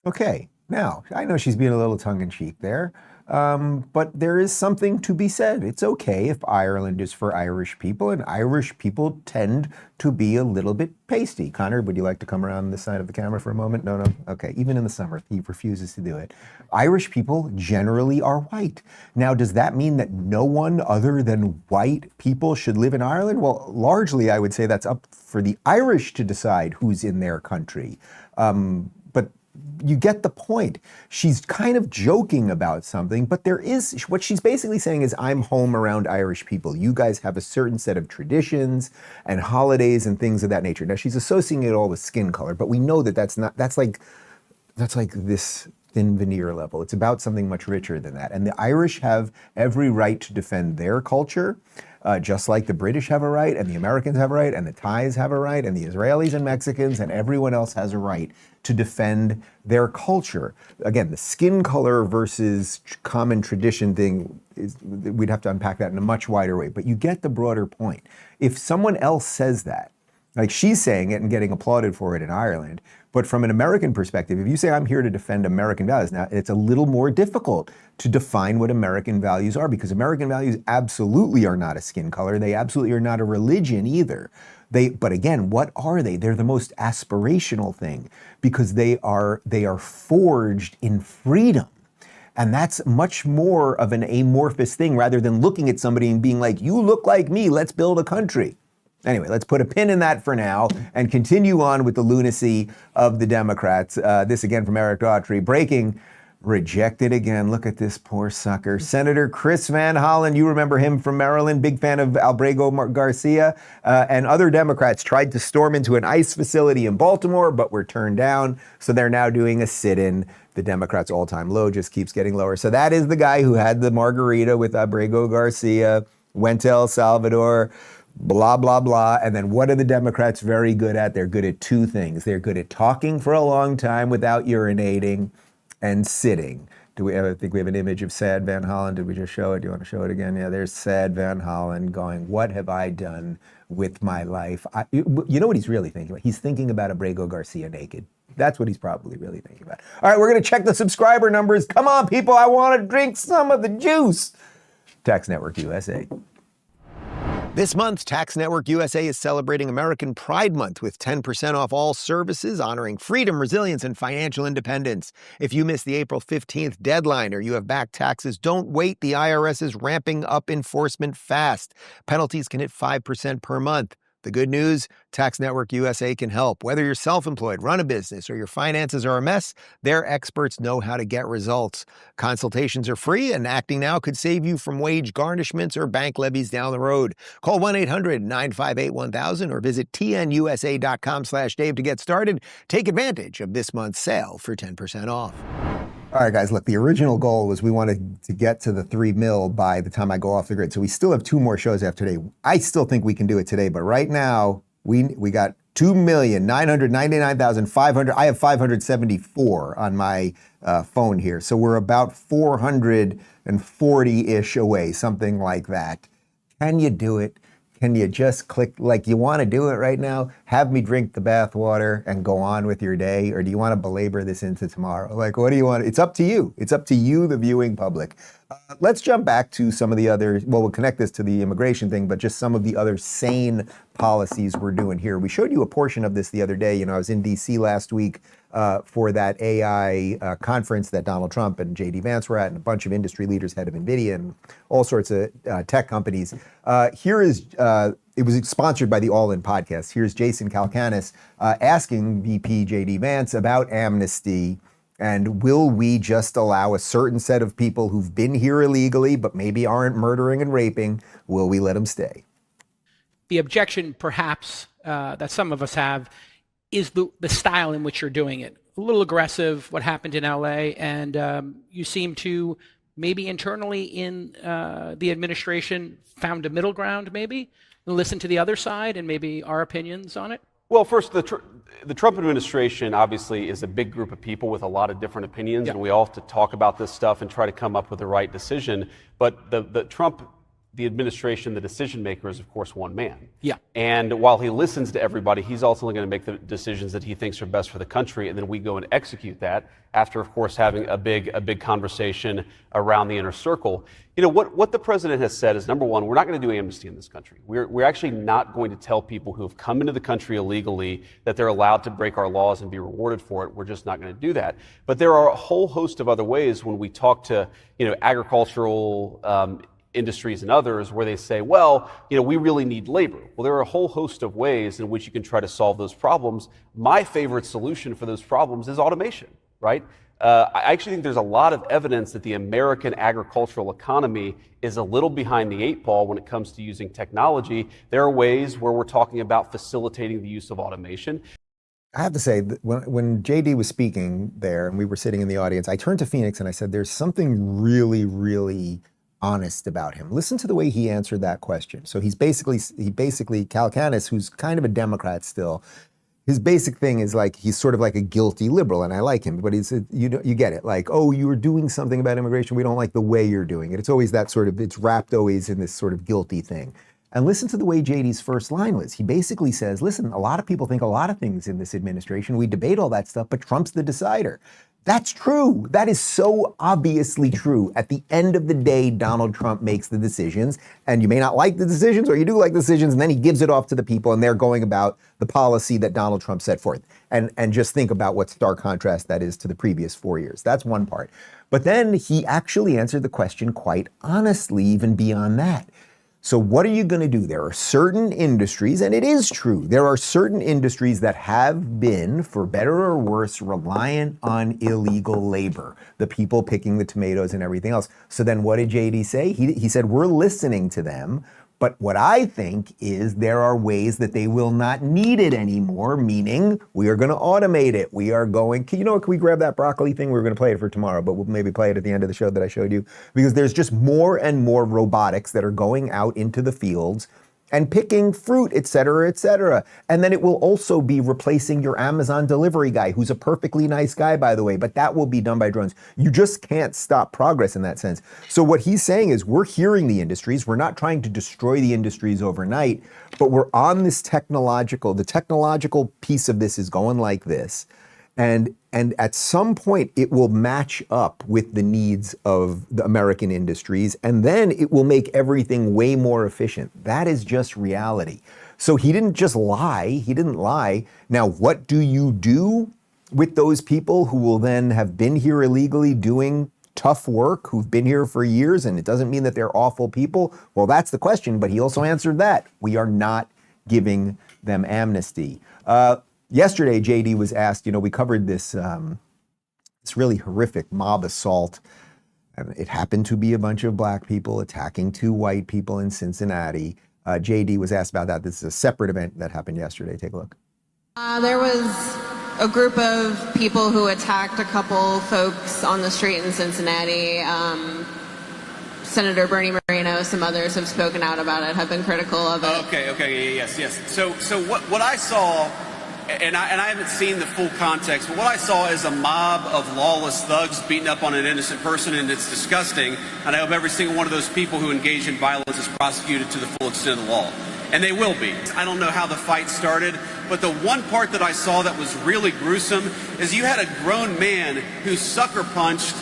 Okay. Now, I know she's being a little tongue-in-cheek there, but there is something to be said. It's okay if Ireland is for Irish people, and Irish people tend to be a little bit pasty. Connor, would you like to come around this side of the camera for a moment? No? Okay, even in the summer, he refuses to do it. Irish people generally are white. Now, does that mean that no one other than white people should live in Ireland? Well, largely, I would say that's up for the Irish to decide who's in their country. But you get the point. She's kind of joking about something, but what she's basically saying is, I'm home around Irish people. You guys have a certain set of traditions and holidays and things of that nature. Now, she's associating it all with skin color, but we know that that's like this thin veneer level. It's about something much richer than that. And the Irish have every right to defend their culture, just like the British have a right, and the Americans have a right, and the Thais have a right, and the Israelis and Mexicans and everyone else has a right to defend their culture. Again, the skin color versus common tradition thing, we'd have to unpack that in a much wider way, but you get the broader point. If someone else says that, like she's saying it and getting applauded for it in Ireland, but from an American perspective, if you say I'm here to defend American values, now it's a little more difficult to define what American values are, because American values absolutely are not a skin color. They absolutely are not a religion either. But again, what are they? They're the most aspirational thing, because they are forged in freedom. And that's much more of an amorphous thing, rather than looking at somebody and being like, you look like me, let's build a country. Anyway, let's put a pin in that for now and continue on with the lunacy of the Democrats. This again from Eric Daughtry. Breaking, rejected again. Look at this poor sucker. Senator Chris Van Hollen, you remember him from Maryland, big fan of Albrego Garcia, and other Democrats tried to storm into an ICE facility in Baltimore, but were turned down. So they're now doing a sit-in. The Democrats' all-time low just keeps getting lower. So that is the guy who had the margarita with Albrego Garcia, went to El Salvador, blah, blah, blah. And then what are the Democrats very good at? They're good at two things. They're good at talking for a long time without urinating and sitting. Do we ever think we have an image of sad Van Hollen? Did we just show it? Do you want to show it again? Yeah, there's sad Van Hollen going, what have I done with my life? You know what he's really thinking about? He's thinking about Albrego Garcia naked. That's what he's probably really thinking about. All right, we're going to check the subscriber numbers. Come on, people. I want to drink some of the juice. Tax Network USA. This month, Tax Network USA is celebrating American Pride Month with 10% off all services honoring freedom, resilience, and financial independence. If you missed the April 15th deadline or you have back taxes, don't wait. The IRS is ramping up enforcement fast. Penalties can hit 5% per month. The good news, Tax Network USA can help. Whether you're self-employed, run a business, or your finances are a mess, their experts know how to get results. Consultations are free, and acting now could save you from wage garnishments or bank levies down the road. Call 1-800-958-1000 or visit tnusa.com/Dave to get started. Take advantage of this month's sale for 10% off. All right, guys, look, the original goal was we wanted to get to the 3 mil by the time I go off the grid. So we still have 2 more shows after today. I still think we can do it today, but right now we got 2,999,500. I have 574 on my phone here. So we're about 440-ish away, something like that. Can you do it? Can you just click like you want to do it right now? Have me drink the bath water and go on with your day? Or do you want to belabor this into tomorrow? Like, what do you want? It's up to you. It's up to you, the viewing public. Let's jump back to some of the other, well, we'll connect this to the immigration thing, but just some of the other sane policies we're doing here. We showed you a portion of this the other day. You know, I was in DC last week for that AI conference that Donald Trump and J.D. Vance were at, and a bunch of industry leaders, head of NVIDIA and all sorts of tech companies. Here is, it was sponsored by the All In podcast. Here's Jason Calacanis asking VP J.D. Vance about amnesty. And will we just allow a certain set of people who've been here illegally, but maybe aren't murdering and raping, will we let them stay? The objection, perhaps, that some of us have is the style in which you're doing it. A little aggressive, what happened in LA, and you seem to maybe internally in the administration found a middle ground, maybe, and listen to the other side and maybe our opinions on it. Well, first, the Trump administration obviously is a big group of people with a lot of different opinions, and we all have to talk about this stuff and try to come up with the right decision. But the Trump, the administration, the decision maker is, of course, one man. Yeah. And while he listens to everybody, he's also going to make the decisions that he thinks are best for the country, and then we go and execute that after, of course, having a big conversation around the inner circle. You know, what the president has said is, number one, we're not going to do amnesty in this country. We're actually not going to tell people who have come into the country illegally that they're allowed to break our laws and be rewarded for it. We're just not going to do that. But there are a whole host of other ways when we talk to, you know, agricultural industries and others where they say, well, you know, we really need labor. Well, there are a whole host of ways in which you can try to solve those problems. My favorite solution for those problems is automation, right? I actually think there's a lot of evidence that the American agricultural economy is a little behind the 8 ball when it comes to using technology. There are ways where we're talking about facilitating the use of automation. I have to say, when JD was speaking there and we were sitting in the audience, I turned to Phoenix and I said, there's something really, really honest about him. Listen to the way he answered that question. So he basically, Kalkanis, who's kind of a Democrat still, his basic thing is like, he's sort of like a guilty liberal, and I like him, but you get it. Like, oh, you were doing something about immigration, we don't like the way you're doing it. It's always that sort of, it's wrapped always in this sort of guilty thing. And listen to the way JD's first line was. He basically says, listen, a lot of people think a lot of things in this administration. We debate all that stuff, but Trump's the decider. That's true. That is so obviously true. At the end of the day, Donald Trump makes the decisions, and you may not like the decisions, or you do like the decisions, and then he gives it off to the people, and they're going about the policy that Donald Trump set forth. And just think about what stark contrast that is to the previous 4 years. That's one part. But then he actually answered the question quite honestly, even beyond that. So what are you going to do? There are certain industries, and it is true, there are certain industries that have been, for better or worse, reliant on illegal labor, the people picking the tomatoes and everything else. So then what did JD say? He said, we're listening to them, but what I think is there are ways that they will not need it anymore, meaning we are going to automate it. We are going, can we grab that broccoli thing? We're going to play it for tomorrow, but we'll maybe play it at the end of the show that I showed you, because there's just more and more robotics that are going out into the fields and picking fruit, et cetera, et cetera. And then it will also be replacing your Amazon delivery guy, who's a perfectly nice guy, by the way, but that will be done by drones. You just can't stop progress in that sense. So what he's saying is we're hearing the industries. We're not trying to destroy the industries overnight, but we're on this the technological piece of this is going like this. And at some point, it will match up with the needs of the American industries, and then it will make everything way more efficient. That is just reality. So he didn't just lie. He didn't lie. Now, what do you do with those people who will then have been here illegally doing tough work, who've been here for years, and it doesn't mean that they're awful people? Well, that's the question, but he also answered that. We are not giving them amnesty. Yesterday, JD was asked, we covered this really horrific mob assault. And it happened to be a bunch of black people attacking 2 white people in Cincinnati. JD was asked about that. This is a separate event that happened yesterday. Take a look. There was a group of people who attacked a couple folks on the street in Cincinnati. Senator Bernie Moreno, some others have spoken out about it, have been critical of it. Okay, yes. So what I saw, and I haven't seen the full context, but what I saw is a mob of lawless thugs beating up on an innocent person, and it's disgusting. And I hope every single one of those people who engage in violence is prosecuted to the full extent of the law. And they will be. I don't know how the fight started, but the one part that I saw that was really gruesome is you had a grown man who sucker punched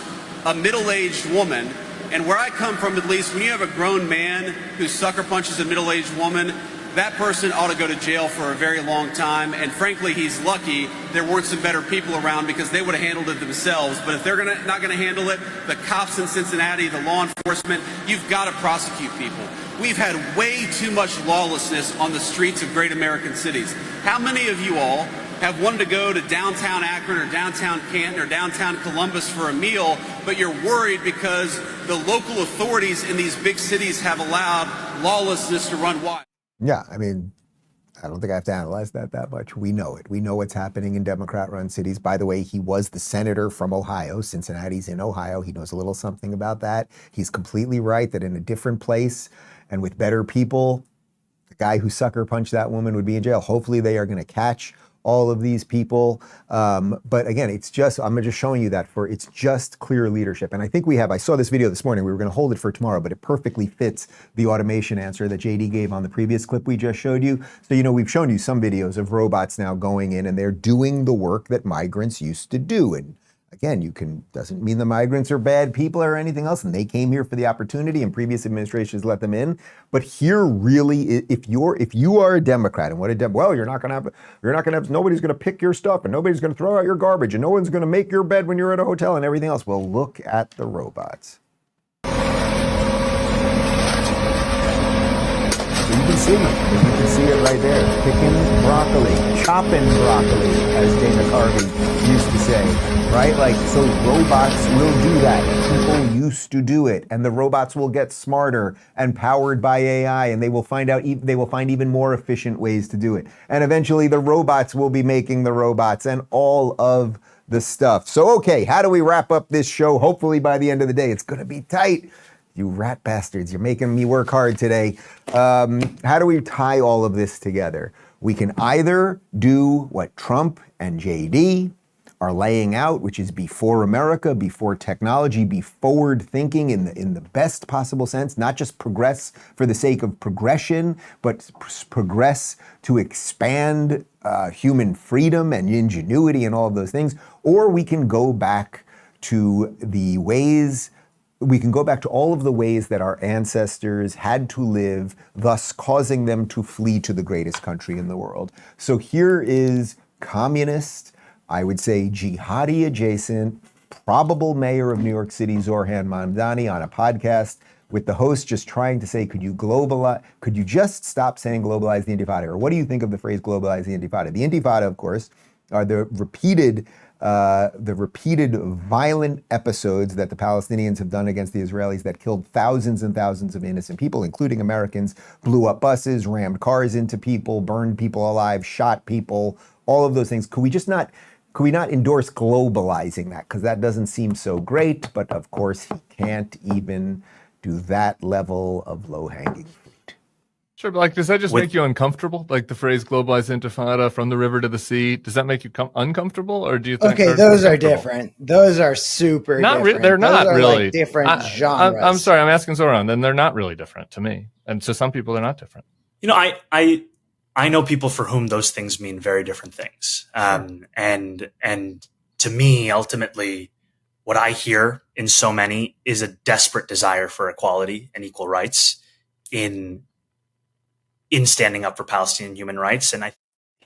a middle-aged woman. And where I come from, at least, when you have a grown man who sucker punches a middle-aged woman, that person ought to go to jail for a very long time. And frankly, he's lucky there weren't some better people around, because they would have handled it themselves. But if they're not going to handle it, the cops in Cincinnati, the law enforcement, you've got to prosecute people. We've had way too much lawlessness on the streets of great American cities. How many of you all have wanted to go to downtown Akron or downtown Canton or downtown Columbus for a meal, but you're worried because the local authorities in these big cities have allowed lawlessness to run wild? Yeah, I mean, I don't think I have to analyze that much. We know it. We know what's happening in Democrat-run cities. By the way, he was the senator from Ohio. Cincinnati's in Ohio. He knows a little something about that. He's completely right that in a different place and with better people, the guy who sucker punched that woman would be in jail. Hopefully they are going to catch all of these people. But again, I'm just showing you that it's just clear leadership. And I think I saw this video this morning. We were going to hold it for tomorrow, but it perfectly fits the automation answer that JD gave on the previous clip we just showed you. So, we've shown you some videos of robots now going in and they're doing the work that migrants used to do. And again, doesn't mean the migrants are bad people or anything else, and they came here for the opportunity and previous administrations let them in. But here really, if you are a Democrat, and you're not gonna have, nobody's gonna pick your stuff, and nobody's gonna throw out your garbage, and no one's gonna make your bed when you're at a hotel and everything else. Well, look at the robots. So you can see it right there, picking broccoli, chopping broccoli, as Dana Carvey used to say, right? Like, so robots will do that. People used to do it, and the robots will get smarter and powered by AI, and they will find even more efficient ways to do it. And eventually the robots will be making the robots and all of the stuff. So, okay, how do we wrap up this show? Hopefully by the end of the day, it's gonna be tight. You rat bastards, you're making me work hard today. How do we tie all of this together? We can either do what Trump and JD are laying out, which is before America, before technology, be forward thinking in the best possible sense, not just progress for the sake of progression, but progress to expand human freedom and ingenuity and all of those things. Or we can go back to all of the ways that our ancestors had to live, thus causing them to flee to the greatest country in the world. So here is communist, I would say jihadi adjacent, probable mayor of New York City, Zohran Mamdani, on a podcast with the host just trying to say, could you just stop saying globalize the Intifada? Or what do you think of the phrase globalize the Intifada? The Intifada, of course, are the repeated violent episodes that the Palestinians have done against the Israelis that killed thousands and thousands of innocent people, including Americans, blew up buses, rammed cars into people, burned people alive, shot people, all of those things. Could we not endorse globalizing that? Because that doesn't seem so great, but of course he can't even do that level of low-hanging fruit. Sure, but like, does that just make you uncomfortable? Like the phrase "globalized intifada" from the river to the sea. Does that make you uncomfortable, or do you think? Okay, those are different. Those are super different. They're not really like different genres. I'm sorry, I'm asking Zohran. Then they're not really different to me, and to some people, they're not different. You know, I know people for whom those things mean very different things, and to me, ultimately, what I hear in so many is a desperate desire for equality and equal rights in standing up for Palestinian human rights. And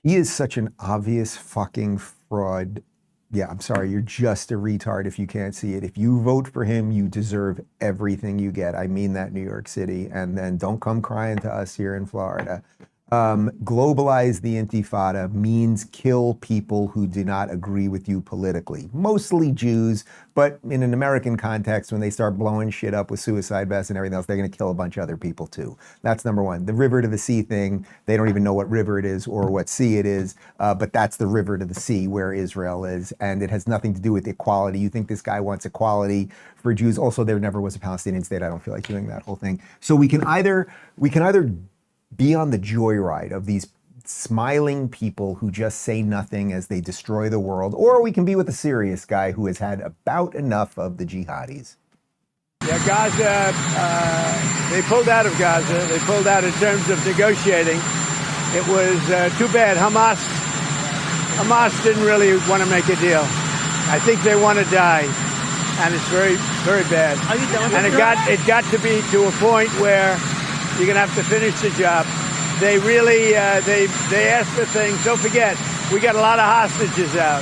he is such an obvious fucking fraud. Yeah, I'm sorry, you're just a retard if you can't see it. If you vote for him, you deserve everything you get. I mean that, New York City. And then don't come crying to us here in Florida. Globalize the Intifada means kill people who do not agree with you politically. Mostly Jews, but in an American context, when they start blowing shit up with suicide vests and everything else, they're going to kill a bunch of other people too. That's number one. The river to the sea thing, they don't even know what river it is or what sea it is, but that's the river to the sea where Israel is, and it has nothing to do with equality. You think this guy wants equality for Jews? Also, there never was a Palestinian state. I don't feel like doing that whole thing. So we can either be on the joyride of these smiling people who just say nothing as they destroy the world, or we can be with a serious guy who has had about enough of the jihadis. Yeah, Gaza, they pulled out of Gaza. They pulled out in terms of negotiating. It was too bad. Hamas didn't really want to make a deal. I think they want to die, and it's very, very bad. Are you done with and it got to be to a point where you're going to have to finish the job. They really, they asked for things. Don't forget, we got a lot of hostages out.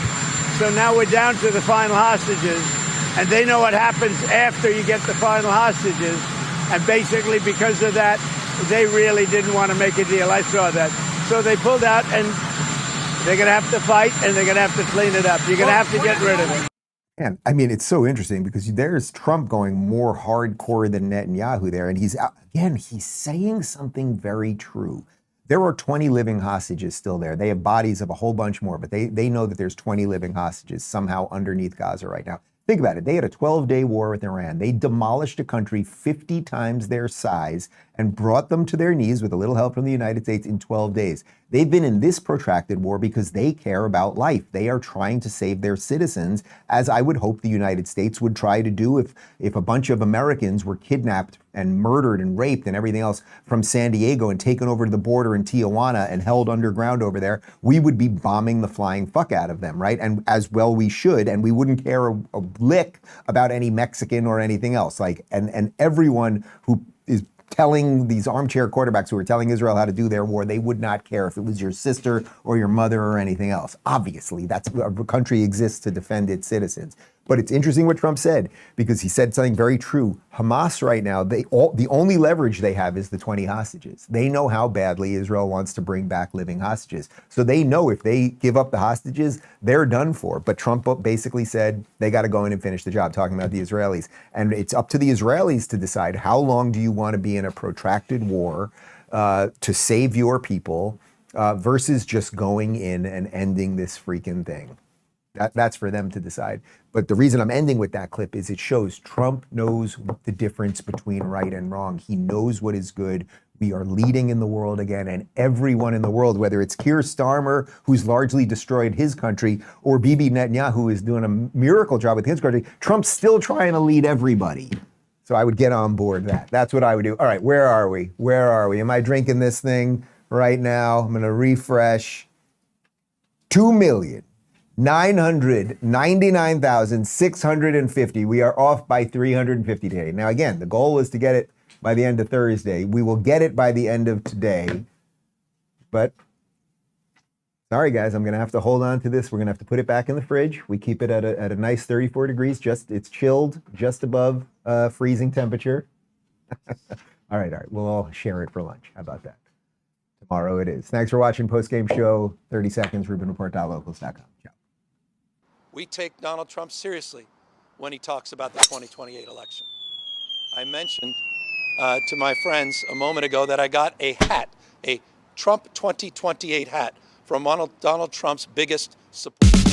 So now we're down to the final hostages. And they know what happens after you get the final hostages. And basically, because of that, they really didn't want to make a deal. I saw that. So they pulled out, and they're going to have to fight, and they're going to have to clean it up. You're going to have to get rid of it. And I mean, it's so interesting because there's Trump going more hardcore than Netanyahu there. And he's saying something very true. There are 20 living hostages still there. They have bodies of a whole bunch more, but they know that there's 20 living hostages somehow underneath Gaza right now. Think about it. They had a 12-day war with Iran. They demolished a country 50 times their size and brought them to their knees with a little help from the United States in 12 days. They've been in this protracted war because they care about life. They are trying to save their citizens, as I would hope the United States would try to do if a bunch of Americans were kidnapped and murdered and raped and everything else from San Diego and taken over to the border in Tijuana and held underground over there. We would be bombing the flying fuck out of them, right? And as well we should, and we wouldn't care a lick about any Mexican or anything else. And everyone who is telling these armchair quarterbacks who are telling Israel how to do their war, they would not care if it was your sister or your mother or anything else. Obviously, that's a country exists to defend its citizens. But it's interesting what Trump said, because he said something very true. Hamas right now, the only leverage they have is the 20 hostages. They know how badly Israel wants to bring back living hostages. So they know if they give up the hostages, they're done for. But Trump basically said they got to go in and finish the job, talking about the Israelis. And it's up to the Israelis to decide how long do you want to be in a protracted war to save your people versus just going in and ending this freaking thing. That's for them to decide. But the reason I'm ending with that clip is it shows Trump knows the difference between right and wrong. He knows what is good. We are leading in the world again, and everyone in the world, whether it's Keir Starmer, who's largely destroyed his country, or Bibi Netanyahu, who is doing a miracle job with his country, Trump's still trying to lead everybody. So I would get on board that. That's what I would do. All right, where are we? Where are we? Am I drinking this thing right now? I'm going to refresh. 2,999,650. We are off by 350 today. Now, again, the goal was to get it by the end of Thursday. We will get it by the end of today. But sorry, guys, I'm going to have to hold on to this. We're going to have to put it back in the fridge. We keep it at a nice 34 degrees. It's chilled just above freezing temperature. All right. We'll all share it for lunch. How about that? Tomorrow it is. Thanks for watching Post-Game Show. 30 seconds, RubinReport.locals.com. Ciao. We take Donald Trump seriously when he talks about the 2028 election. I mentioned to my friends a moment ago that I got a hat, a Trump 2028 hat, from Donald Trump's biggest supporter.